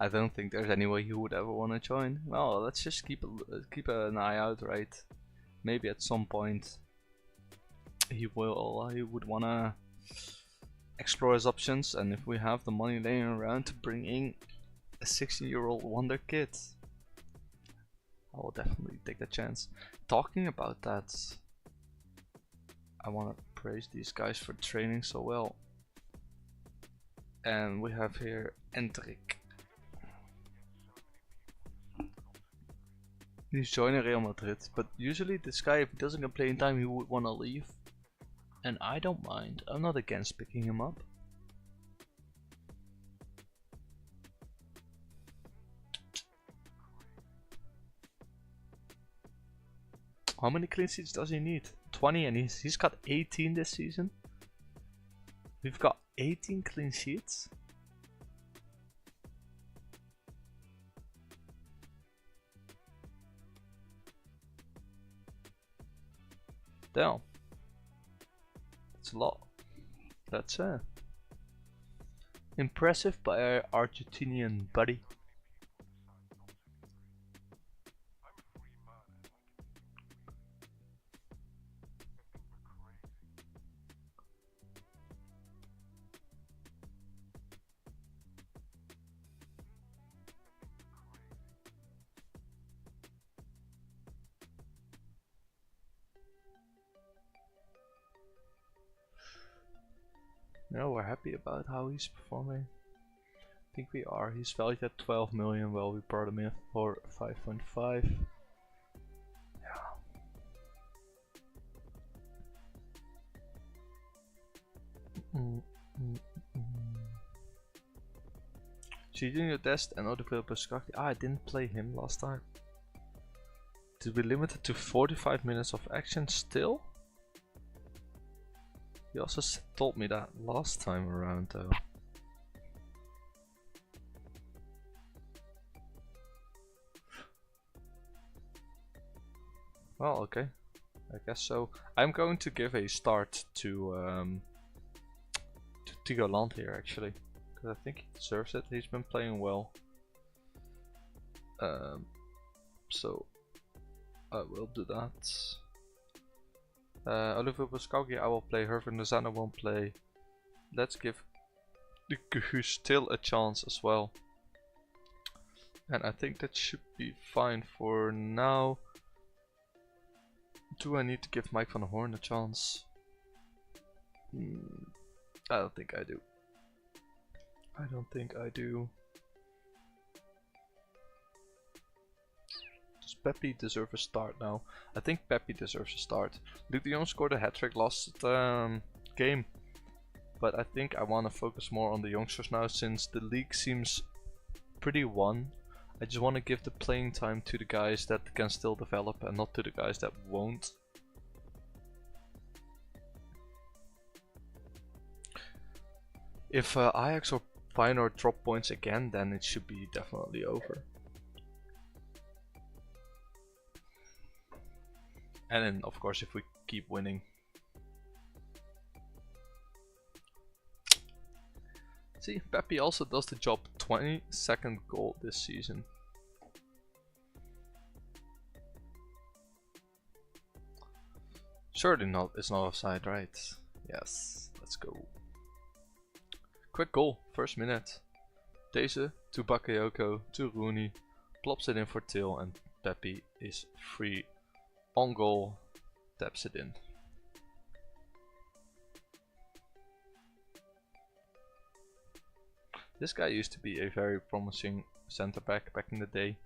I don't think there's any way he would ever want to join. Well, let's just keep an eye out, right? Maybe at some point he would want to explore his options, and if we have the money laying around to bring in a 16-year-old Wonderkid, I will definitely take the chance. Talking about that, I want to praise these guys for training so well. And we have here Endrick. He's joining Real Madrid, but usually this guy, if he doesn't get playing time, he would want to leave. And I don't mind. I'm not against picking him up. How many clean sheets does he need? 20, and he's got 18 this season. We've got 18 clean sheets. Damn. That's a lot. That's impressive by our Argentinian buddy. No, we're happy about how he's performing. I think we are. He's valued at 12 million. Well, we brought him in for 5.5. Cheating the test and other developers. I didn't play him last time. Did we limit it to 45 minutes of action still? He also told me that last time around though. Well, okay. I guess so. I'm going to give a start to Tigoland here actually. Because I think he deserves it. He's been playing well. So I will do that. Oliver Boskowski, I will play. Hervin Lozano won't play. Let's give the Guhu still a chance as well. And I think that should be fine for now. Do I need to give Mike van der Horn a chance? I don't think I do. I don't think I do. Does Pepe deserve a start now? I think Pepe deserves a start. Luke de Jong scored a hat-trick last game. But I think I want to focus more on the youngsters now, since the league seems pretty won. I just want to give the playing time to the guys that can still develop and not to the guys that won't. If Ajax or Feyenoord drop points again, then it should be definitely over. And then of course if we keep winning, See, Pepe also does the job. 22nd goal this season. Surely not. It's not offside, right? Yes. Let's go. Quick goal. First minute. Deze to Bakayoko to Rooney. Plops it in for Till, and Pepe is free on goal. Taps it in. This guy used to be a very promising center back in the day.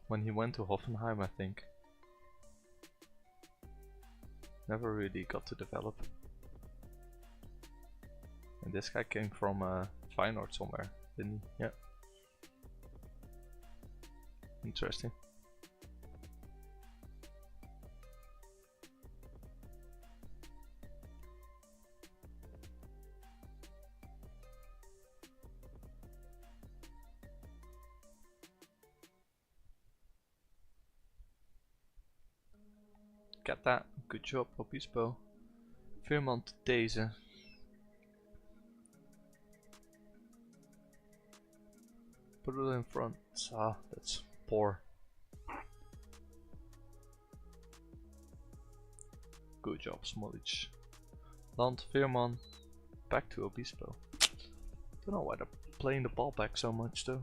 When he went to Hoffenheim, I think. Never really got to develop. And this guy came from Feyenoord somewhere, didn't he? Yeah. Interesting. Get that. Good job, Obispo. Veerman to deze. Put it in front. Ah, that's poor. Good job, Smolic. Land, Veerman. Back to Obispo. Don't know why they're playing the ball back so much though.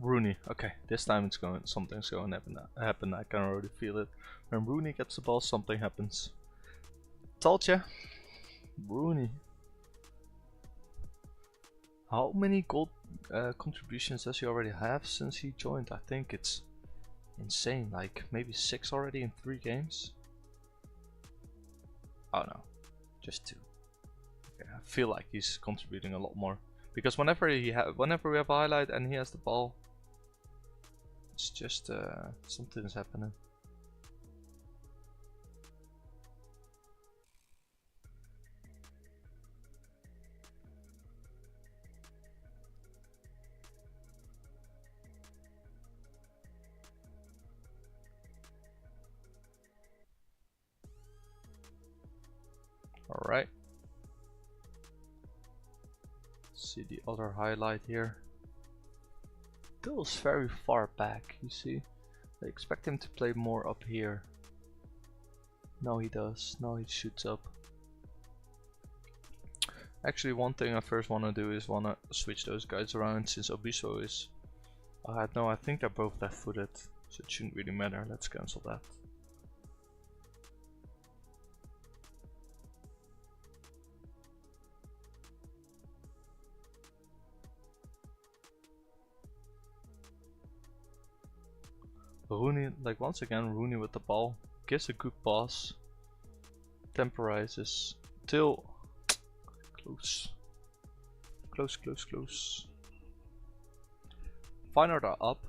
Rooney. Okay, this time it's going. Something's going to happen. I can already feel it. When Rooney gets the ball, something happens. Told ya. Rooney. How many goal contributions does he already have since he joined? I think it's insane. Like maybe 6 already in 3 games. Oh no, just 2. Okay, I feel like he's contributing a lot more because whenever we have a highlight and he has the ball. It's just something's happening. All right. See the other highlight here. Till's very far back, you see. I expect him to play more up here. No, he does. No, he shoots up. Actually, one thing I first want to do is want to switch those guys around since Obispo is... no, I think they're both left-footed, so it shouldn't really matter. Let's cancel that. Rooney, like once again, Rooney with the ball, gives a good pass, temporizes, Till, close, close, close, close. Feyenoord are up,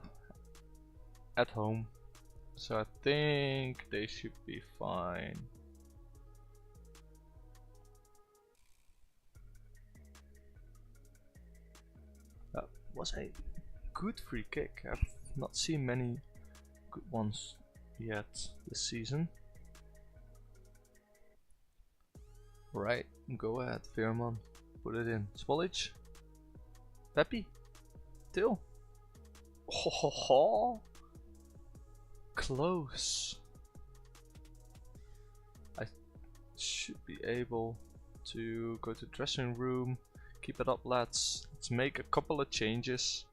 at home, so I think they should be fine. That was a good free kick. I've not seen many good ones yet this season. Right, go ahead, Veerman. Put it in. Smolic. Pepe. Till. Ho ho ho. Close. I should be able to go to the dressing room. Keep it up, lads. Let's make a couple of changes.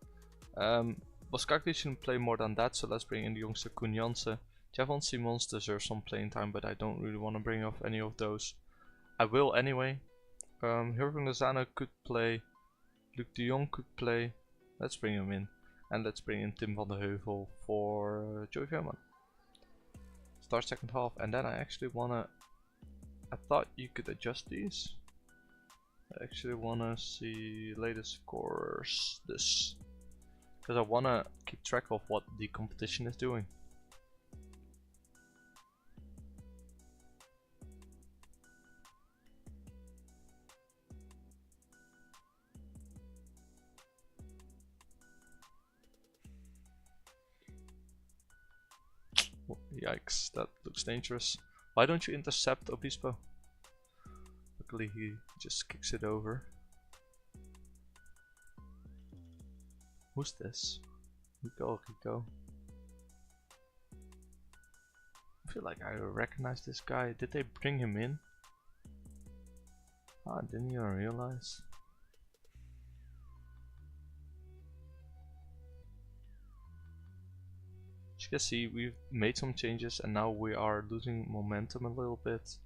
Boskakli shouldn't play more than that, so let's bring in the youngster Koen Jansen. Javon Simons deserves some playing time, but I don't really want to bring off any of those. I will anyway. Jurgen Lozano could play. Luc de Jong could play. Let's bring him in. And let's bring in Tim van der Heuvel for Joey Veerman. Start second half, and then I actually wanna... I thought you could adjust these. I actually wanna see latest scores. This. Because I wanna keep track of what the competition is doing. Yikes, that looks dangerous. Why don't you intercept Obispo? Luckily he just kicks it over. Who's this? Rico. I feel like I recognize this guy. Did they bring him in? Ah, didn't even realize. As you can see, we've made some changes and now we are losing momentum a little bit.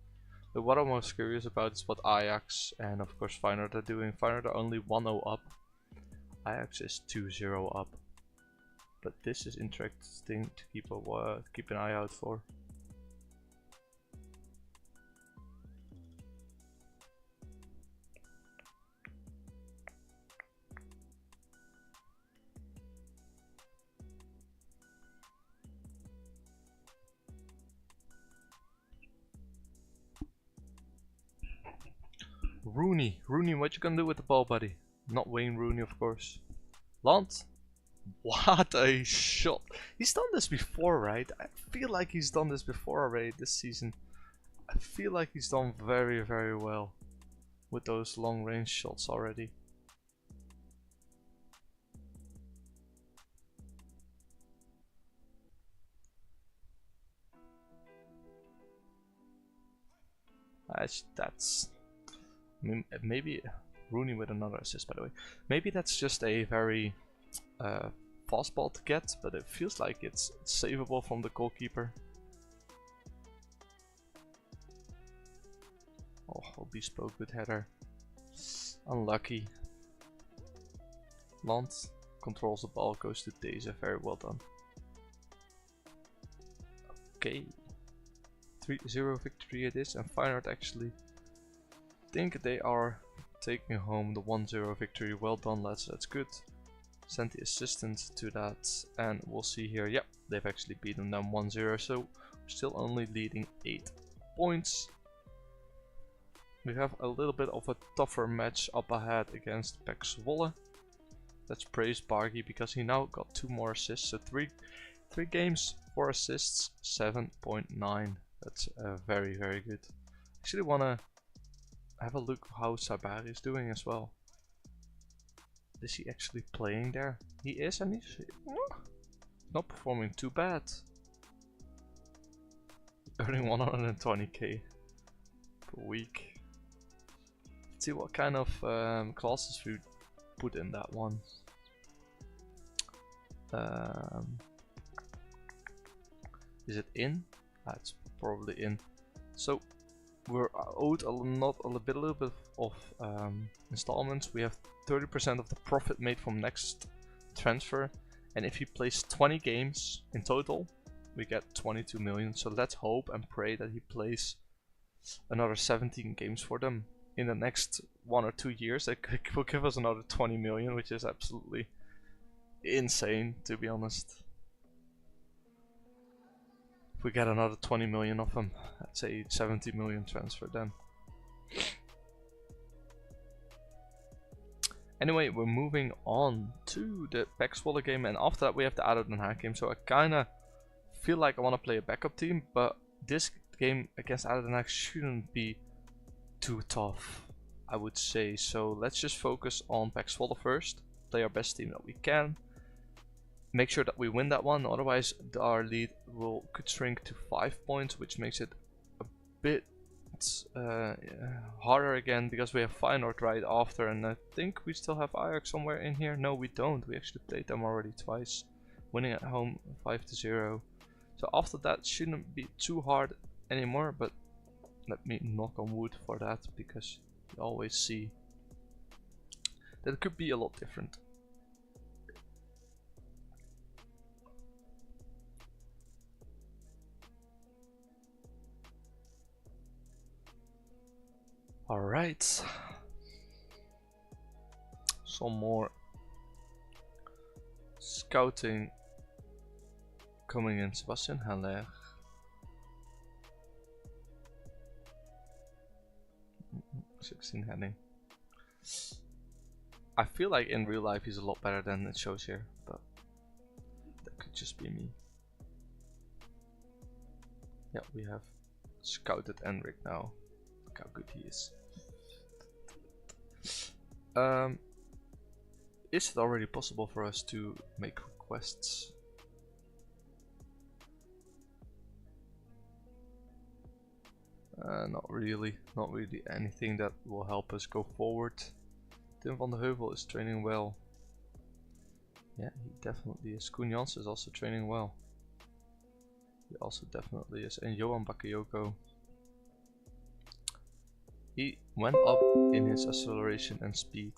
But what I'm most curious about is what Ajax and of course Feyenoord are doing. Feyenoord are only 1-0 up. Ajax is 2-0 up. But this is interesting to keep an eye out for. Rooney, what you gonna do with the ball, buddy? Not Wayne Rooney, of course. Lant? What a shot! He's done this before, right? I feel like he's done this before already this season. I feel like he's done very, very well with those long range shots already. That's... I mean, maybe Rooney with another assist, by the way. Maybe that's just a very fast ball to get, but it feels like it's savable from the goalkeeper. Oh, Obispo, good header. Unlucky. Lant controls the ball, goes to Deze. Very well done. Okay. 3-0 victory it is, and Feyenoord actually think they are taking home the 1-0 victory. Well done, lads, that's good. Send the assistant to that and we'll see here. Yep, they've actually beaten them 1-0, so we're still only leading 8 points. We have a little bit of a tougher match up ahead against PEC Zwolle. Let's praise Bargy because he now got 2 more assists, so 3 games, 4 assists, 7.9. That's very, very good. Actually wanna have a look how Sabari is doing as well. Is he actually playing there? He is, and he's not performing too bad. Earning 120k per week. Let's see what kind of classes we put in that one. Is it in? It's probably in. So we're owed a little bit of installments. We have 30% of the profit made from next transfer, and if he plays 20 games in total, we get 22 million. So let's hope and pray that he plays another 17 games for them in the next 1 or 2 years. That will give us another 20 million, which is absolutely insane, to be honest. If we get another 20 million of them, that's a 70 million transfer then. Anyway, we're moving on to the PEC Zwolle game, and after that we have the ADO Den Haag game. So I kinda feel like I want to play a backup team, but this game against ADO Den Haag shouldn't be too tough, I would say. So let's just focus on PEC Zwolle first, play our best team that we can. Make sure that we win that one, otherwise our lead could shrink to 5 points, which makes it a bit harder again, because we have Feyenoord right after, and I think we still have Ajax somewhere in here. No, we don't. We actually played them already twice, winning at home 5-0. So after that shouldn't be too hard anymore, but let me knock on wood for that, because you always see that it could be a lot different. Alright, some more scouting coming in. Sebastian Haller. 16 heading. I feel like in real life he's a lot better than it shows here, but that could just be me. Yeah, we have scouted Enric now. Look how good he is. Is it already possible for us to make requests? Not really. Not really anything that will help us go forward. Tim van der Heuvel is training well. Yeah, he definitely is. Koen Jansen is also training well. He also definitely is. And Johan Bakayoko. He went up in his acceleration and speed.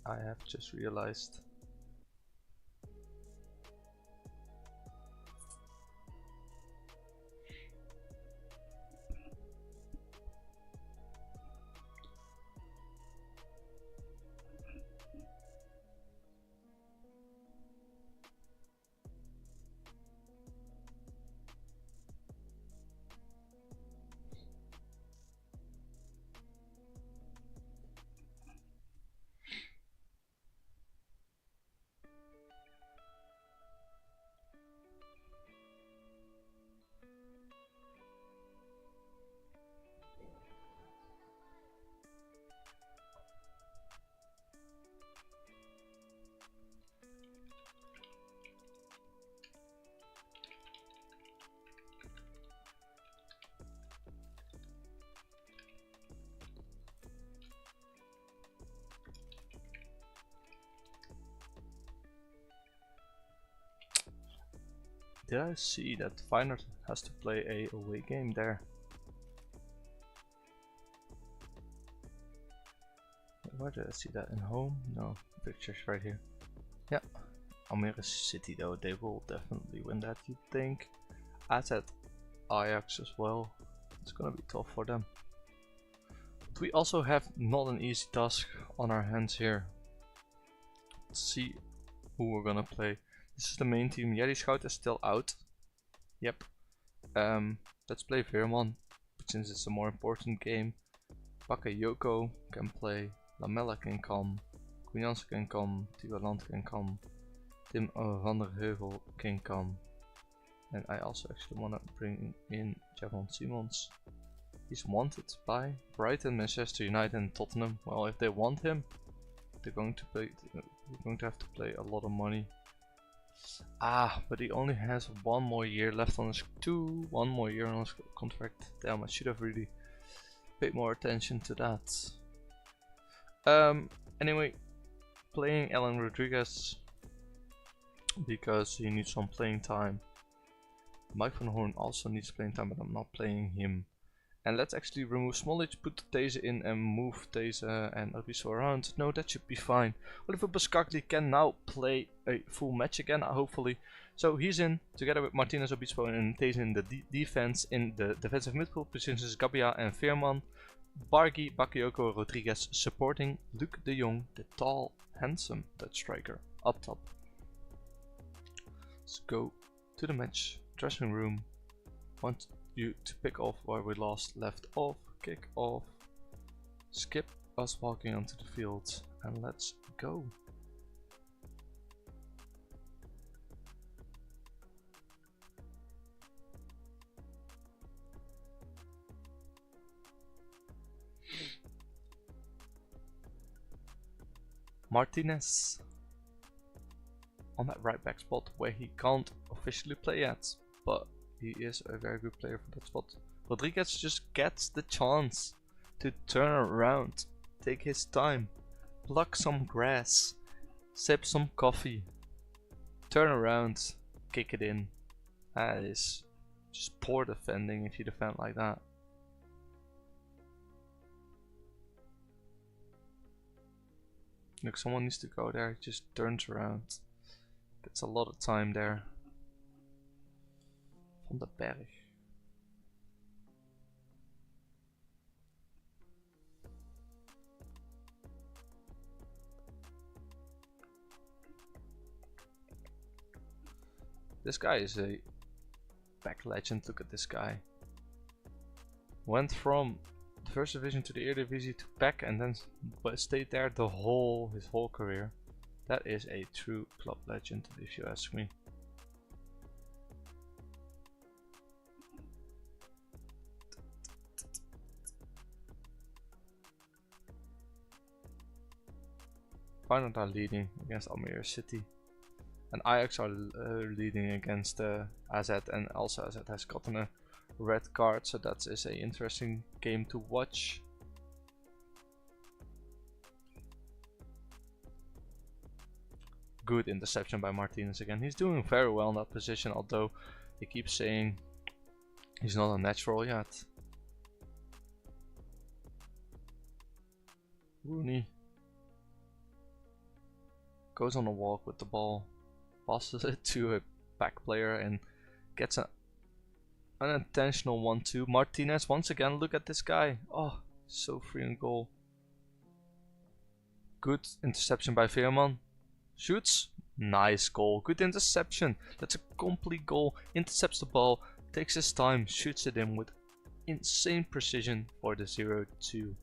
I have just realized. Did I see that Feyenoord has to play a away game there? Where did I see that? In home? No, pictures right here. Yeah, Almere City though, they will definitely win that, you'd think. AZ Ajax as well. It's gonna be tough for them. But we also have not an easy task on our hands here. Let's see who we're gonna play. This is the main team. Jerry Schout is still out. Yep. Let's play Veerman, but since it's a more important game. Bakayoko can play. Lamella can come. Koen Jansen can come. Tiwaland can come. Tim van der Heuvel can come. And I also actually want to bring in Javon Simons. He's wanted by Brighton, Manchester United and Tottenham. Well, if they want him, they're going to have to pay a lot of money. Ah, but he only has one more year left on his one more year on his contract. Damn, I should have really paid more attention to that. Anyway, playing Alan Rodriguez because he needs some playing time. Mike van Horn also needs playing time, but I'm not playing him. And let's actually remove Smolich, put These in and move These and Albiso around. No, that should be fine. Oliver Buscagli can now play a full match again, hopefully. So he's in, together with Martinez, Obispo and These in the defense. In the defensive midfield positions, Gabia and Veerman. Bargi, Bakayoko, Rodriguez supporting Luc de Jong, the tall, handsome Dutch striker, up top. Let's go to the match. Dressing room. Want you to pick off where we left off, kick off, skip us walking onto the field, and let's go. Martinez on that right back spot where he can't officially play yet, but he is a very good player for that spot. Rodriguez just gets the chance to turn around, take his time, pluck some grass, sip some coffee, turn around, kick it in. That is just poor defending if you defend like that. Look, someone needs to go there, just turns around. Gets a lot of time there. Van den Berg. This guy is a back legend. Look at this guy. Went from the first division to the Eredivisie to back and then stayed there his whole career. That is a true club legend if you ask me. Feyenoord are leading against Almere City. And Ajax are leading against AZ, and also AZ has gotten a red card, so that is an interesting game to watch. Good interception by Martinez again. He's doing very well in that position, although he keeps saying he's not a natural yet. Rooney goes on a walk with the ball, passes it to a back player and gets an unintentional 1-2. Martinez once again, look at this guy. Oh, so free in goal. Good interception by Veerman. Shoots. Nice goal. Good interception. That's a complete goal. Intercepts the ball, takes his time, shoots it in with insane precision for the 0-2.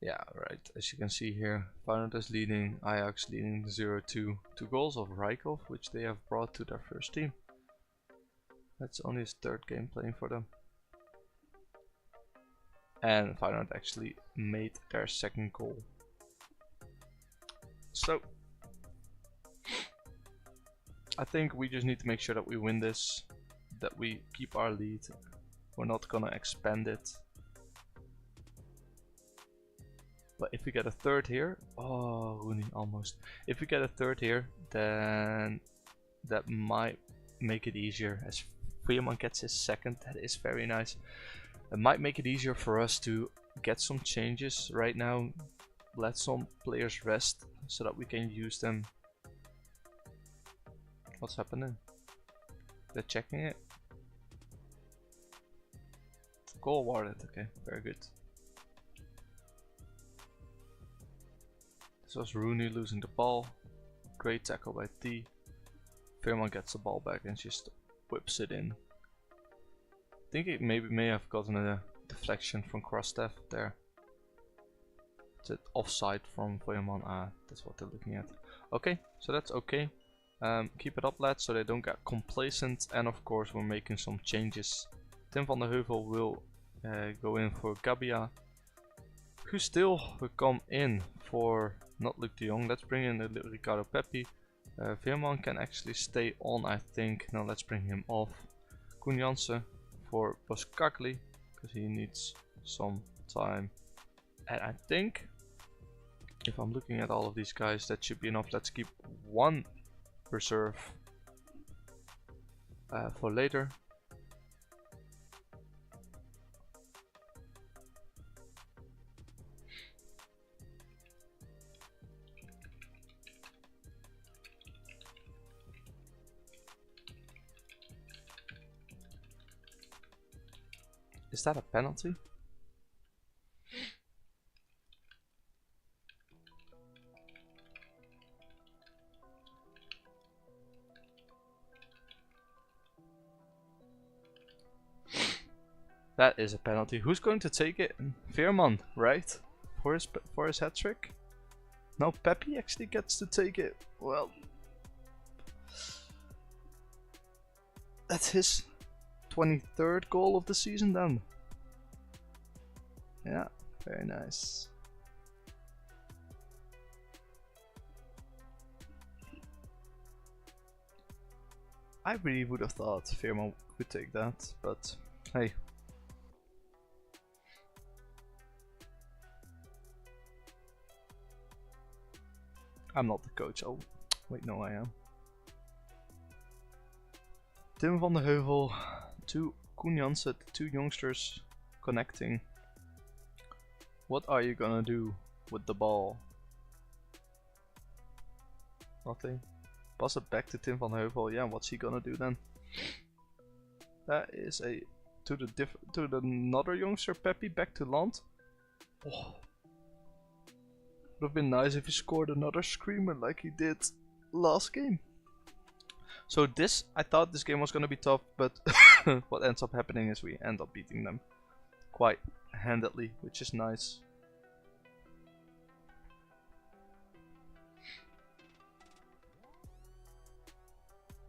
Yeah, right. As you can see here, Feyenoord is leading, Ajax leading 0-2. 2 goals of Rijkov, which they have brought to their first team. That's only his third game playing for them. And Feyenoord actually made their second goal. So, I think we just need to make sure that we win this, that we keep our lead. We're not gonna expand it. But if we get a third here, oh, Rooney almost. If we get a third here, then that might make it easier. As Veerman gets his second, that is very nice. It might make it easier for us to get some changes right now. Let some players rest so that we can use them. What's happening? They're checking it. Goal awarded. Okay, very good. This was Rooney losing the ball. Great tackle by T. Veerman gets the ball back and just whips it in. I think it may have gotten a deflection from Krostev there. It's an offside from Veerman. Ah, that's what they're looking at. Okay, so that's okay. Keep it up, lads, so they don't get complacent. And of course, we're making some changes. Tim van der Heuvel will go in for Gabia, who still will come in for not Luc de Jong. Let's bring in Ricardo Pepi. Veerman can actually stay on, I think. Now let's bring him off. Koen Jansen for Boskakli, because he needs some time. And I think, if I'm looking at all of these guys, that should be enough. Let's keep one reserve for later. Is that a penalty? That is a penalty. Who's going to take it? Veerman, right? For his hat trick? No, Pepi actually gets to take it. Well, that's his 23rd goal of the season then. Yeah, very nice. I really would have thought Veerman would take that, but hey. I'm not the coach. Oh, wait, no, I am. Tim van der Heuvel to Koen Jansen, the two youngsters connecting. What are you gonna do with the ball? Nothing. Pass it back to Tim van der Heuvel. Yeah, what's he gonna do then? That is a to the another youngster, Pepi, back to land. Oh. Would have been nice if he scored another screamer like he did last game. So this, I thought this game was gonna be tough, but what ends up happening is we end up beating them quite handedly, which is nice.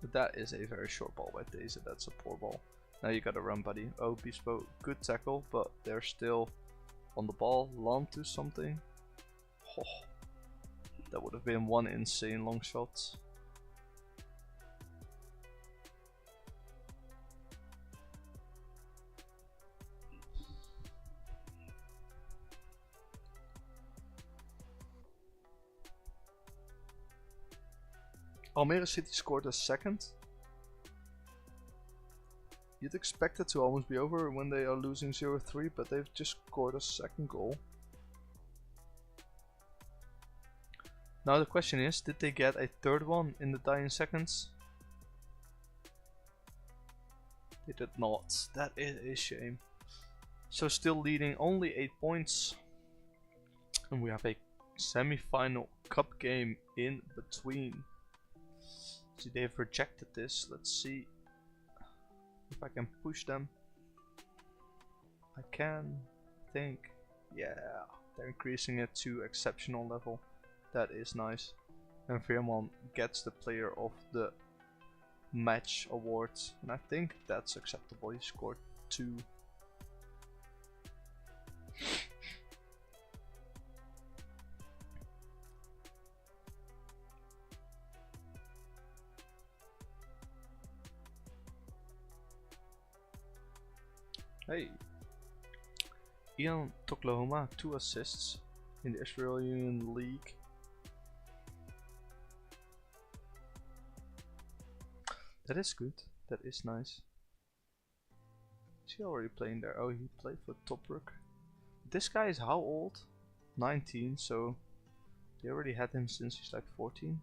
But that is a very short ball by Deze. That's a poor ball. Now you gotta run, buddy. Oh, Bespo, good tackle, but they're still on the ball. Lawn to something. Oh, that would have been one insane long shot. Almere City scored a second. You'd expect it to almost be over when they are losing 0-3, but they've just scored a second goal. Now the question is, did they get a third one in the dying seconds? They did not. That is a shame. So still leading only 8 points. And we have a semi-final cup game in between. See, they've rejected this. Let's see if I can push them. I can, think. Yeah, they're increasing it to exceptional level. That is nice. And Veerman gets the player of the match award. And I think that's acceptable. He scored 2. Hey, Ian Toklahoma, 2 assists in the Australian League. That is good, that is nice. Is he already playing there? Oh, he played for Tobruk. This guy is how old? 19, so they already had him since he's like 14.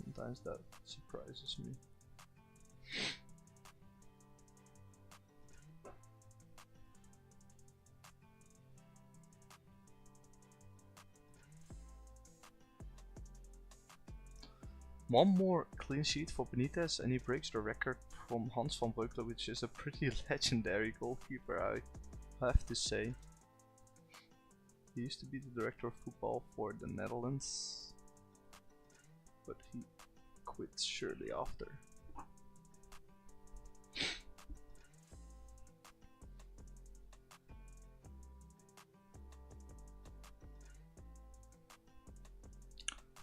Sometimes that surprises me. One more clean sheet for Benitez and he breaks the record from Hans van Breukelen, which is a pretty legendary goalkeeper, I have to say. He used to be the director of football for the Netherlands, but he quit shortly after.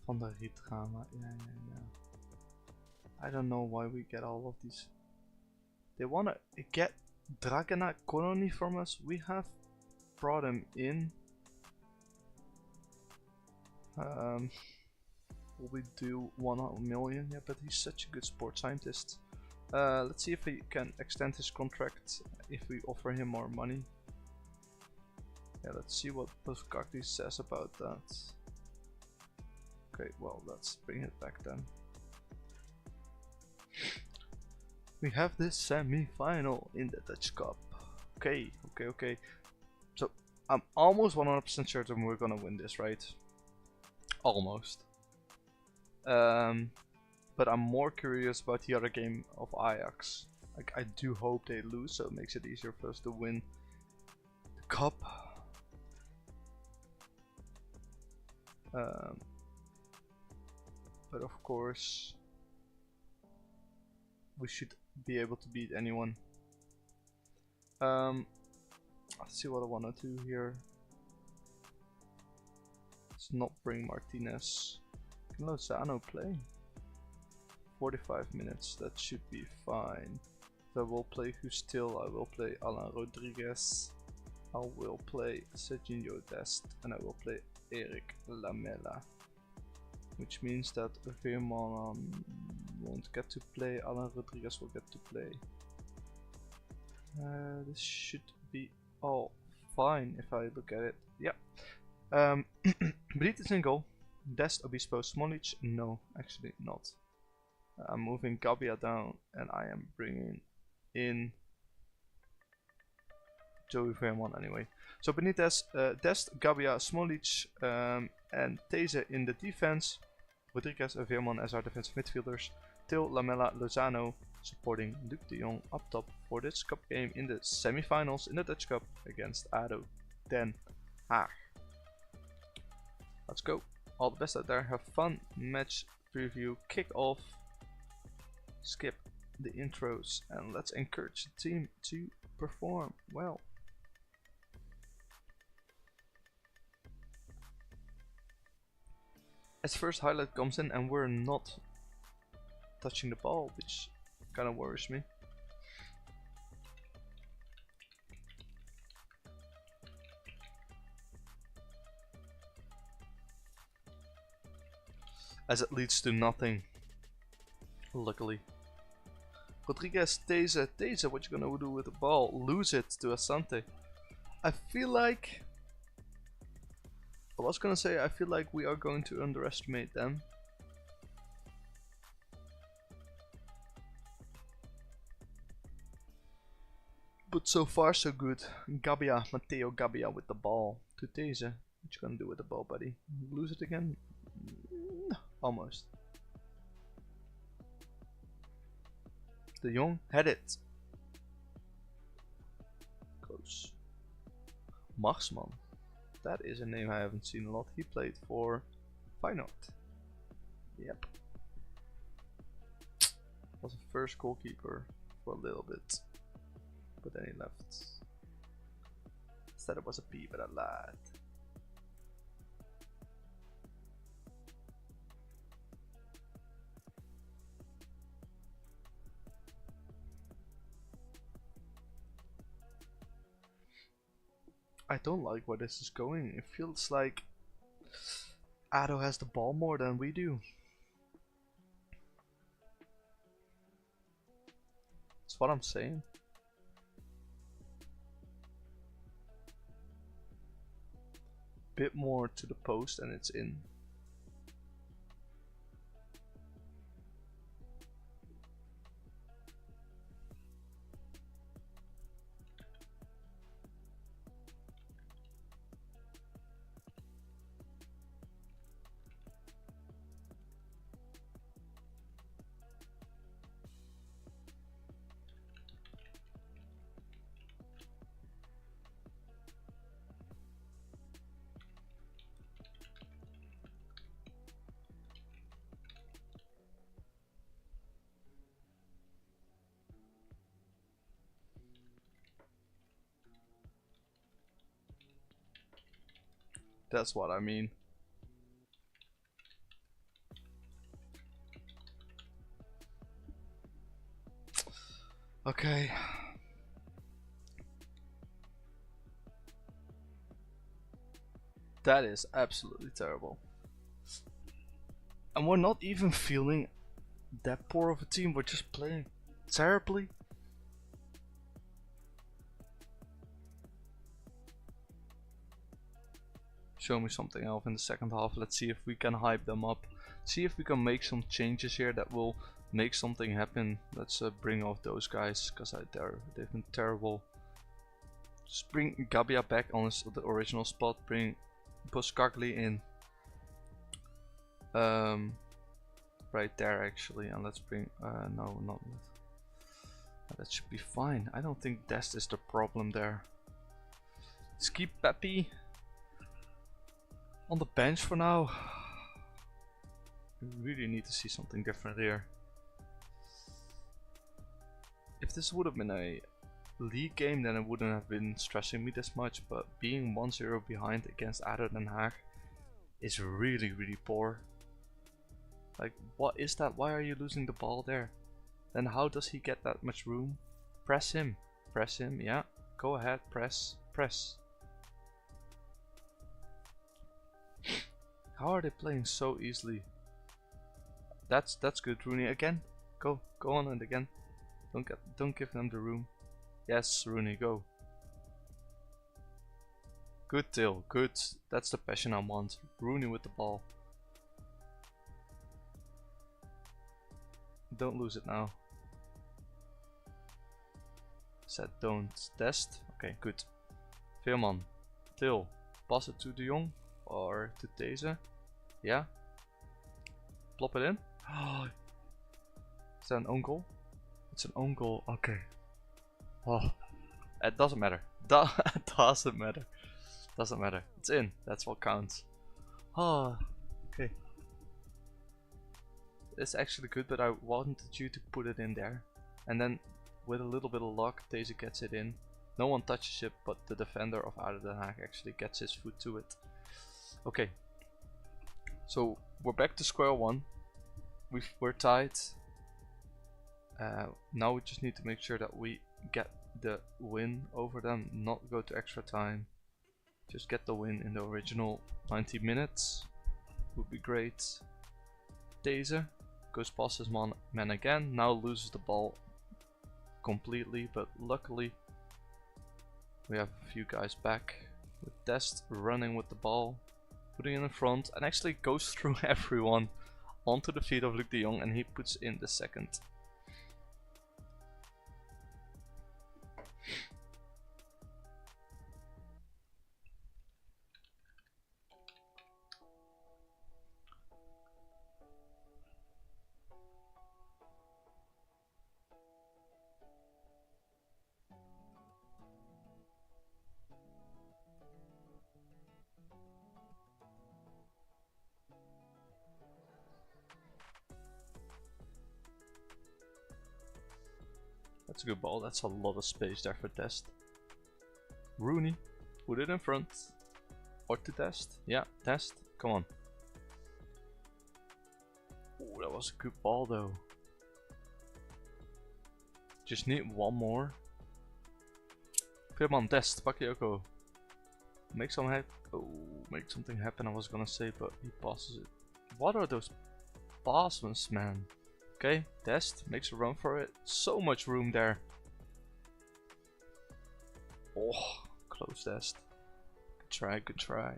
Van der Rietrama, yeah. I don't know why we get all of these. They wanna get Dragana Kononi from us. We have brought him in. Will we do 1 million? Yeah, but he's such a good sports scientist. Let's see if we can extend his contract if we offer him more money. Yeah, let's see what Postcardis says about that. Okay, well, let's bring it back then. We have this semi-final in the Dutch Cup. Okay. So I'm almost 100% certain we're gonna win this, right? Almost. But I'm more curious about the other game of Ajax. Like, I do hope they lose, so it makes it easier for us to win the cup. But of course, we should be able to beat anyone. Let's see what I want to do here. Let's not bring Martinez. Can Lozano play? 45 minutes, that should be fine. So I will play Hustil, I will play Alan Rodriguez, I will play Serginho Dest, and I will play Eric Lamela. Which means that Veerman won't get to play, Alan Rodriguez will get to play. This should be all fine if I look at it. Yeah. Benitez in goal. Dest, Obispo, Smolic? No, actually not. I'm moving Gabia down and I am bringing in Joey Veerman anyway. So Benitez, Dest, Gabia, Smolic and Deze in the defense. Rodriguez and Veerman as our defensive midfielders. Til, Lamela, Lozano supporting Luc de Jong up top for this cup game in the semi-finals in the Dutch Cup against ADO Den Haag. Let's go. All the best out there. Have fun. Match preview, kick off, skip the intros, and let's encourage the team to perform well. As first highlight comes in and we're not touching the ball, which kind of worries me. As it leads to nothing, luckily. Rodriguez, Teze, what you gonna do with the ball? Lose it to Asante. I feel like... I was gonna say, I feel like we are going to underestimate them. But so far so good. Matteo Gabbia with the ball to Teze. What you gonna do with the ball, buddy? Lose it again? Almost. De Jong had it. Close. Marsman. That is a name I haven't seen a lot. He played for Feyenoord. Yep. Was a first goalkeeper for a little bit. But then he left. Said it was a P, but I lied. I don't like where this is going. It feels like Ado has the ball more than we do. That's what I'm saying. Bit more to the post and it's in. That's what I mean. Okay. That is absolutely terrible. And we're not even feeling that poor of a team, we're just playing terribly. Show me something else in the second half. Let's see if we can hype them up. See if we can make some changes here that will make something happen. Let's bring off those guys because they've been terrible. Just bring Gabbia back on the original spot. Bring Boskagli in. Right there actually, and let's bring no, not that should be fine. I don't think Dest is the problem there. Let's keep Pepe on the bench for now. We really need to see something different here. If this would have been a league game, then it wouldn't have been stressing me this much, but being 1-0 behind against ADO Den Haag is really, really poor. Like, what is that? Why are you losing the ball there? Then how does he get that much room? Press him, yeah, go ahead, press. How are they playing so easily? That's good, Rooney again. Go on it again. Don't give them the room. Yes, Rooney, go. Good Till, good. That's the passion I want. Rooney with the ball. Don't lose it now. Said don't test. Okay, good. Veerman, Till, pass it to De Jong or to Teze. Yeah. Plop it in. Oh. Is that an own goal? It's an own goal. Okay. Oh, it doesn't matter. Doesn't matter. Doesn't matter. It's in. That's what counts. Oh, okay. It's actually good, but I wanted you to put it in there. And then with a little bit of luck, Deze gets it in. No one touches it, but the defender of ADO Den Haag actually gets his foot to it. Okay, so we're back to square one. We're tied. Now we just need to make sure that we get the win over them, not go to extra time. Just get the win in the original 90 minutes. Would be great. Deze goes past his man again, now loses the ball completely, but luckily we have a few guys back with Dest running with the ball, putting it in front, and actually goes through everyone onto the feet of Luc de Jong, and he puts in the second. That's a good ball. That's a lot of space there for Dest. Rooney, put it in front. Or to Dest. Yeah, Dest. Come on. Oh, that was a good ball though. Just need one more. Come on, Dest, Bakayoko. Make something happen, I was gonna say, but he passes it. What are those passes, man? Okay, Dest makes a run for it. So much room there. Oh, close Dest. Good try, good try.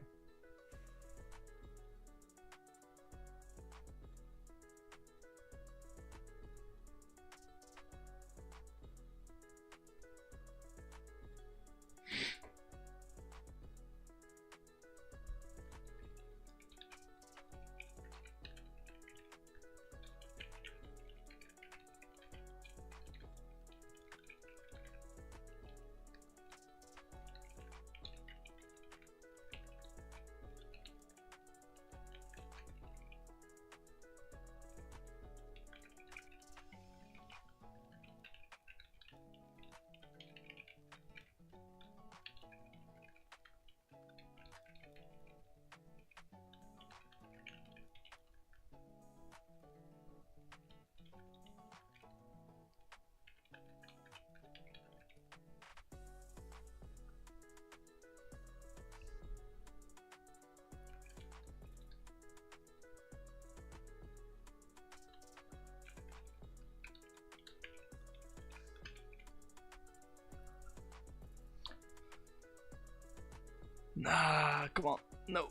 Nah, come on. No.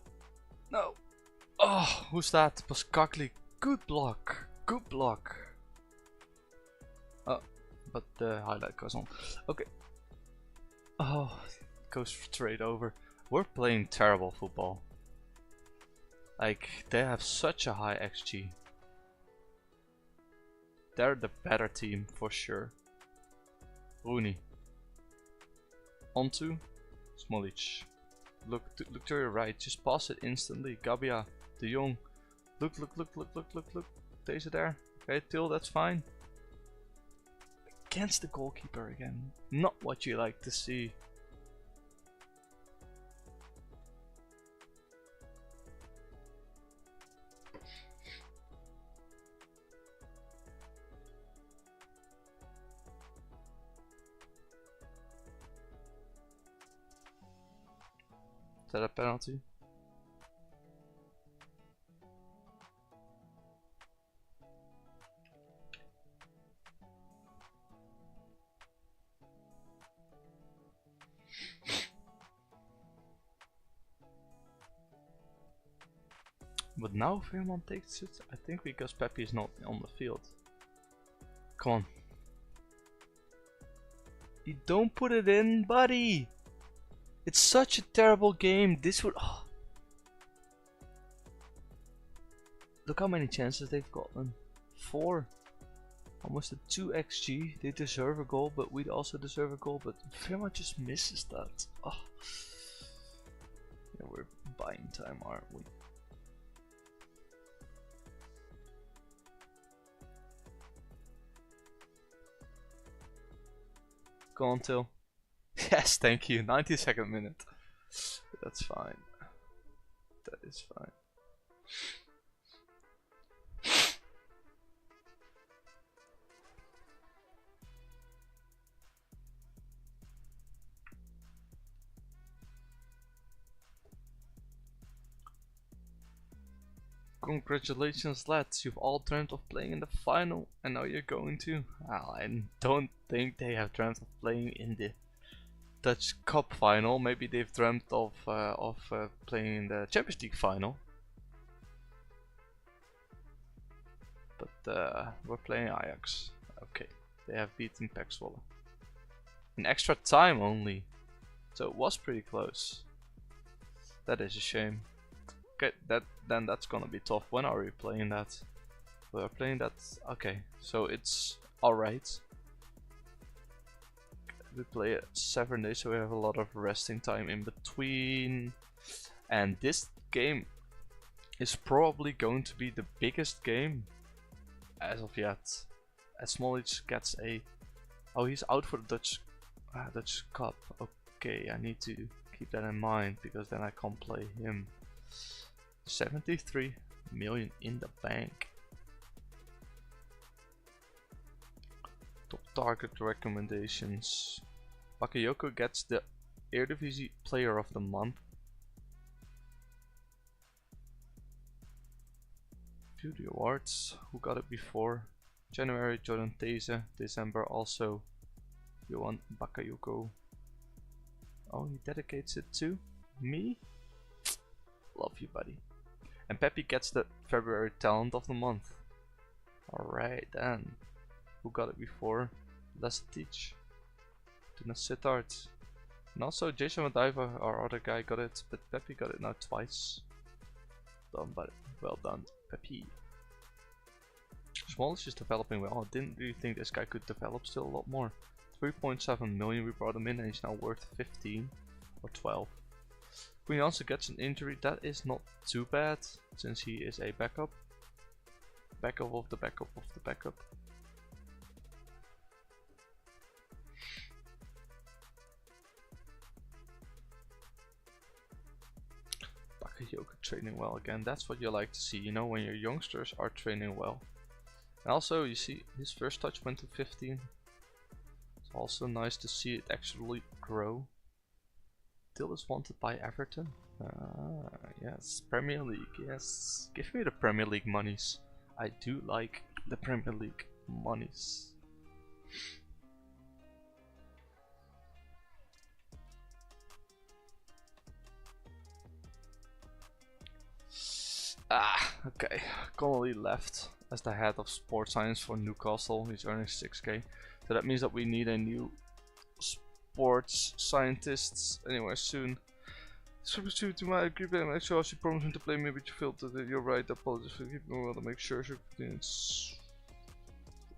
No. Oh, who's that? Paskakli. Good block. Good block. Oh, but the highlight goes on. Okay. Oh, goes straight over. We're playing terrible football. Like, they have such a high XG. They're the better team for sure. Rooney. Onto Smolic. Look to your right, just pass it instantly. Gabia, De Jong. Look. Deze there. Okay, Till, that's fine. Against the goalkeeper again. Not what you like to see. Is that a penalty? But now Veerman takes it, I think because Pepe is not on the field. Come on. You don't put it in, buddy! It's such a terrible game. This would... Oh. Look how many chances they've gotten. 4. Almost a 2 XG. They deserve a goal, but we also deserve a goal. But Veerman just misses that. Oh. Yeah, we're buying time, aren't we? Go on, Till. Yes, thank you. 92nd minute. That's fine. That is fine. Congratulations, lads. You've all dreamt of playing in the final, and now you're going to. Well, I don't think they have dreamt of playing in the Dutch Cup final. Maybe they've dreamt of playing in the Champions League final. But we're playing Ajax. Okay, they have beaten PEC Zwolle. In extra time only. So it was pretty close. That is a shame. Okay, then that's gonna be tough. When are we playing that? We're playing that. Okay, so it's alright. We play it 7 days, so we have a lot of resting time in between. And this game is probably going to be the biggest game as of yet. As Smollich gets a. Oh, he's out for the Dutch Cup. Okay, I need to keep that in mind because then I can't play him. 73 million in the bank. Top target recommendations. Bakayoko gets the Eredivisie Player of the Month. View the awards. Who got it before? January, Jordan These. December also Johan Bakayoko. Oh, he dedicates it to me? Love you, buddy. And Pepe gets the February Talent of the Month. Alright then. Who got it before? Let's teach. Tuna Sittard. And also Jason Madiva, our other guy, got it, but Pepe got it now twice. Done, buddy. Well done, Pepe. Small is just developing well. I didn't really think this guy could develop still a lot more. 3.7 million we brought him in and he's now worth 15 or 12. When he also gets an injury, that is not too bad, since he is a backup. Backup of the backup of the backup. Bakayoko training well again. That's what you like to see, you know, when your youngsters are training well. And also, you see, his first touch went to 15. It's also nice to see it actually grow. Still is wanted by Everton. Yes, Premier League, yes. Give me the Premier League monies. I do like the Premier League monies. Okay. Connolly left as the head of sports science for Newcastle. He's earning 6k. So that means that we need a new sports scientists anywhere soon. Substitute to my agreement and make sure she promised him to play me, but you failed to. You're right, I apologize for keeping me well to make sure she continues.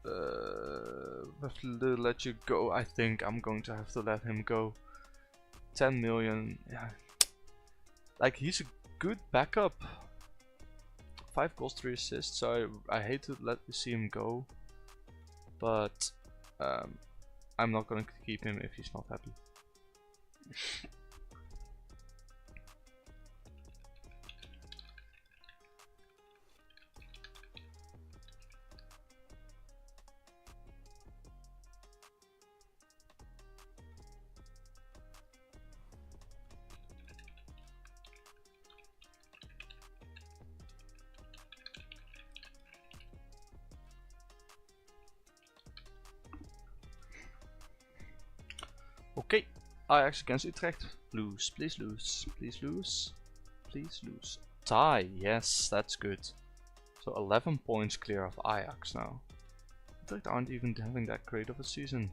Have to let you go. I think I'm going to have to let him go. 10 million. Yeah. Like, he's a good backup. 5 goals, 3 assists, so I hate to let you see him go. But I'm not going to keep him if he's not happy. Okay, Ajax against Utrecht. Lose, please lose, please lose, please lose. Tie, yes, that's good. So 11 points clear of Ajax now. Utrecht aren't even having that great of a season.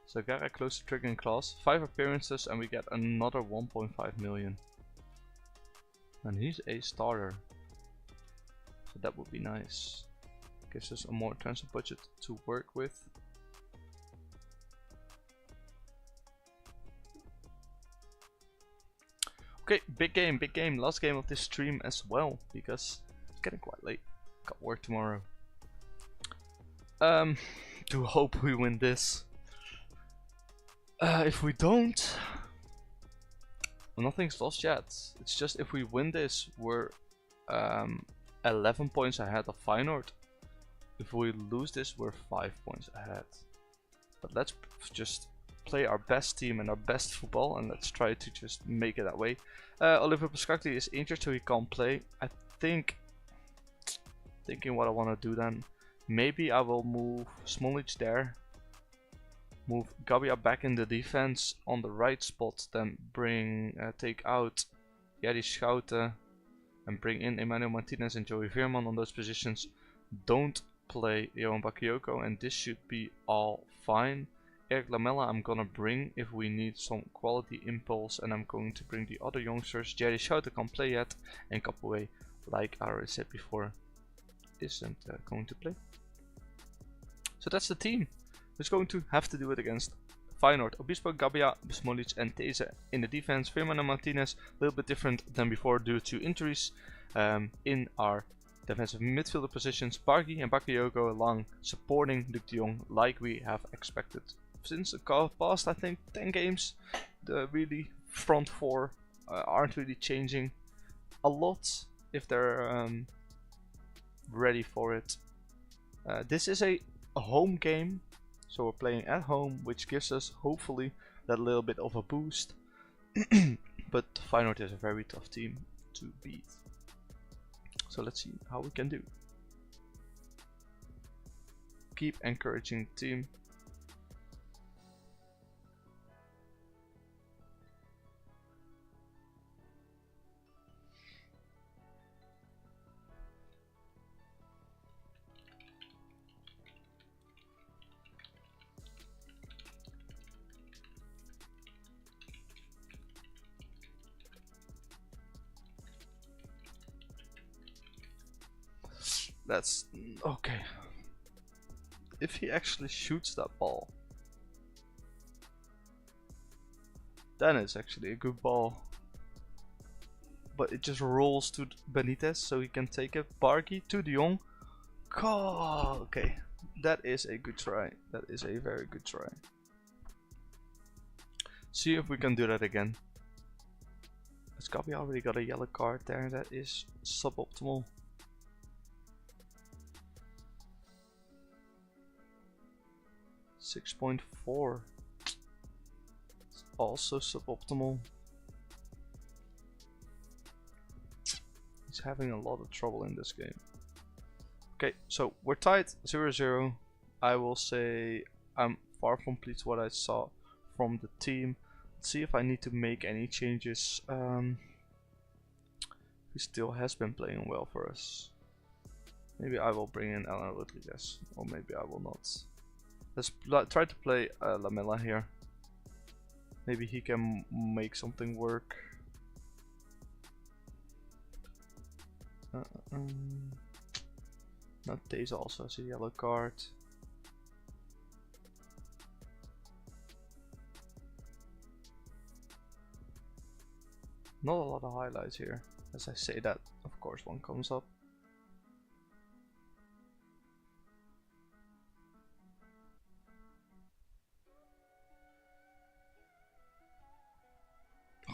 So Gara close to triggering clause. 5 appearances and we get another 1.5 million. And he's a starter. So that would be nice. Gives us a more transfer budget to work with. Okay, big game, last game of this stream as well, because it's getting quite late. Got work tomorrow. Do hope we win this. If we don't, nothing's lost yet. It's just if we win this, we're 11 points ahead of Feyenoord. If we lose this, we're 5 points ahead. But let's just play our best team and our best football, and let's try to just make it that way. Oliver Pascagli is injured, so he can't play. I think, thinking what I want to do then, maybe I will move Smolic there, move Gabia back in the defense on the right spot, then bring take out Jerry Schouten and bring in Emmanuel Martinez and Joey Veerman on those positions. Don't play Johan Bakayoko, and this should be all fine. Eric Lamela I'm gonna bring if we need some quality impulse, and I'm going to bring the other youngsters. Jerry Schouten can't play yet, and Capoue, like I already said before, isn't going to play. So that's the team. Who's going to have to do it against Feyenoord. Obispo, Gabia, Smolic and These in the defense. Veerman and Martinez, a little bit different than before due to injuries. In our defensive midfielder positions, Bargi and Bakayoko along supporting Luc de Jong like we have expected. Since the past, I think, 10 games, the really front four aren't really changing a lot if they're ready for it. This is a home game, so we're playing at home, which gives us hopefully that little bit of a boost. But Feyenoord is a very tough team to beat. So let's see how we can do. Keep encouraging the team. That's okay. If he actually shoots that ball, then it's actually a good ball. But it just rolls to Benitez, so he can take it. Bargi to De Jong. Oh, okay, that is a good try. That is a very good try. See if we can do that again. Scabi already got a yellow card there. That is suboptimal. .4. It's also suboptimal. He's having a lot of trouble in this game. Okay, so we're tied 0-0. I will say I'm far from pleased what I saw from the team. Let's see if I need to make any changes. He still has been playing well for us. Maybe I will bring in Alan Rodriguez, or maybe I will not. Let's try to play Lamela here. Maybe he can make something work. Not Days also has a yellow card. Not a lot of highlights here. As I say that, of course one comes up.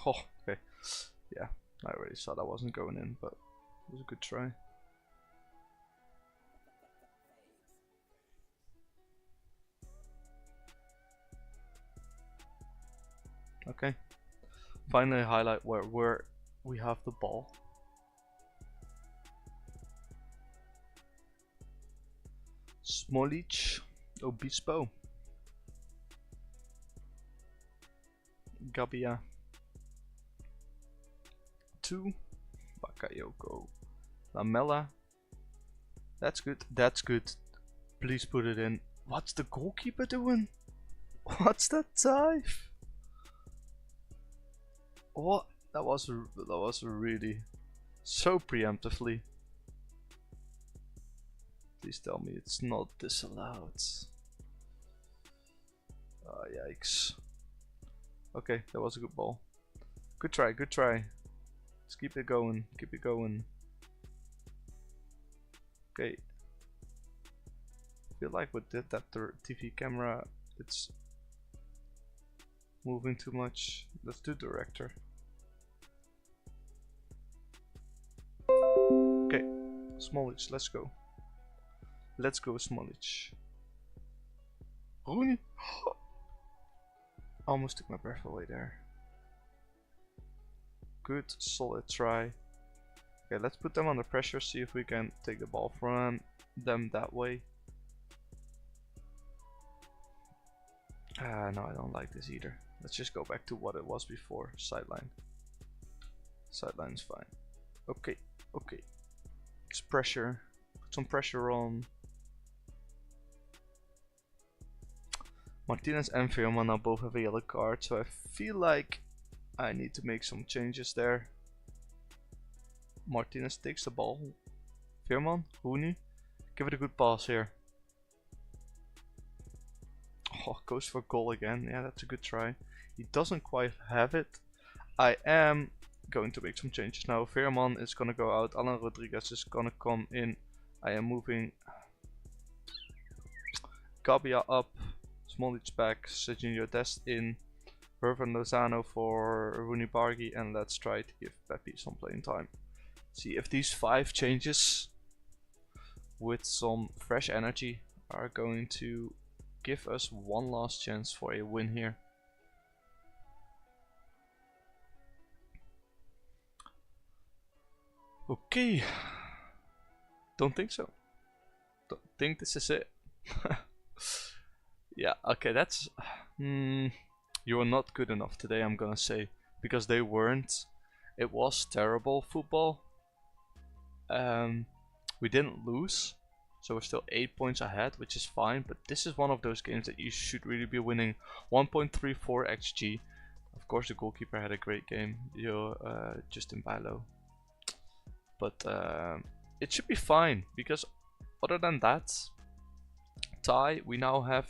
Oh, okay. Yeah, I already saw that wasn't going in, but it was a good try. Okay. Finally highlight where we have the ball. Smolic, Obispo, Gabia, 2, Bakayoko, Lamela. That's good. That's good. Please put it in. What's the goalkeeper doing? What's that dive? What? That was really so preemptively. Please tell me it's not disallowed. Yikes. Okay, that was a good ball. Good try, good try. Let's keep it going, keep it going. Okay. I feel like with that TV camera, it's moving too much. Let's do director. Okay, Smolich, let's go. Let's go, Smolich. Rooney! Almost took my breath away there. Good, solid try. Okay, let's put them under pressure, see if we can take the ball from them that way. No, I don't like this either. Let's just go back to what it was before. Sideline. Sideline's fine. Okay, okay. It's pressure. Put some pressure on. Martinez and Veerman now both have a yellow card, so I feel like I need to make some changes there. Martinez takes the ball. Veerman, Rooney, give it a good pass here. Oh, goes for goal again. Yeah, that's a good try. He doesn't quite have it. I am going to make some changes now. Veerman is gonna go out. Alan Rodriguez is gonna come in. I am moving Gabia up. Smolich back. Serginho Dest in. Hervan Lozano for Rooney Bargi, and let's try to give Pepe some playing time. See if these 5 changes with some fresh energy are going to give us one last chance for a win here. Okay, don't think so. Don't think this is it. Yeah, okay, that's you are not good enough today, I'm gonna say, because they weren't. It was terrible football. We didn't lose, so we're still 8 points ahead, which is fine, but this is one of those games that you should really be winning. 1.34 XG. Of course the goalkeeper had a great game, Justin Bijlo. But it should be fine, because other than that tie, we now have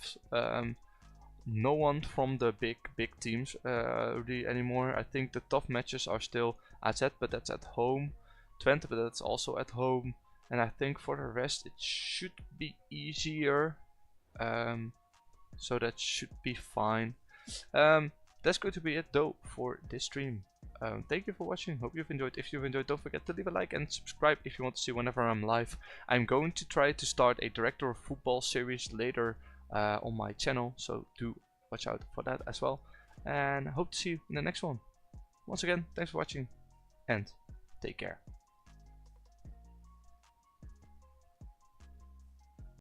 no one from the big teams really anymore. I think the tough matches are still AZ, but that's at home. Twente, but that's also at home. And I think for the rest it should be easier. So that should be fine. That's going to be it though for this stream. Thank you for watching. Hope you've enjoyed. If you've enjoyed, don't forget to leave a like and subscribe if you want to see whenever I'm live. I'm going to try to start a Director of Football series later on my channel, so do watch out for that as well. And I hope to see you in the next one. Once again, thanks for watching and take care.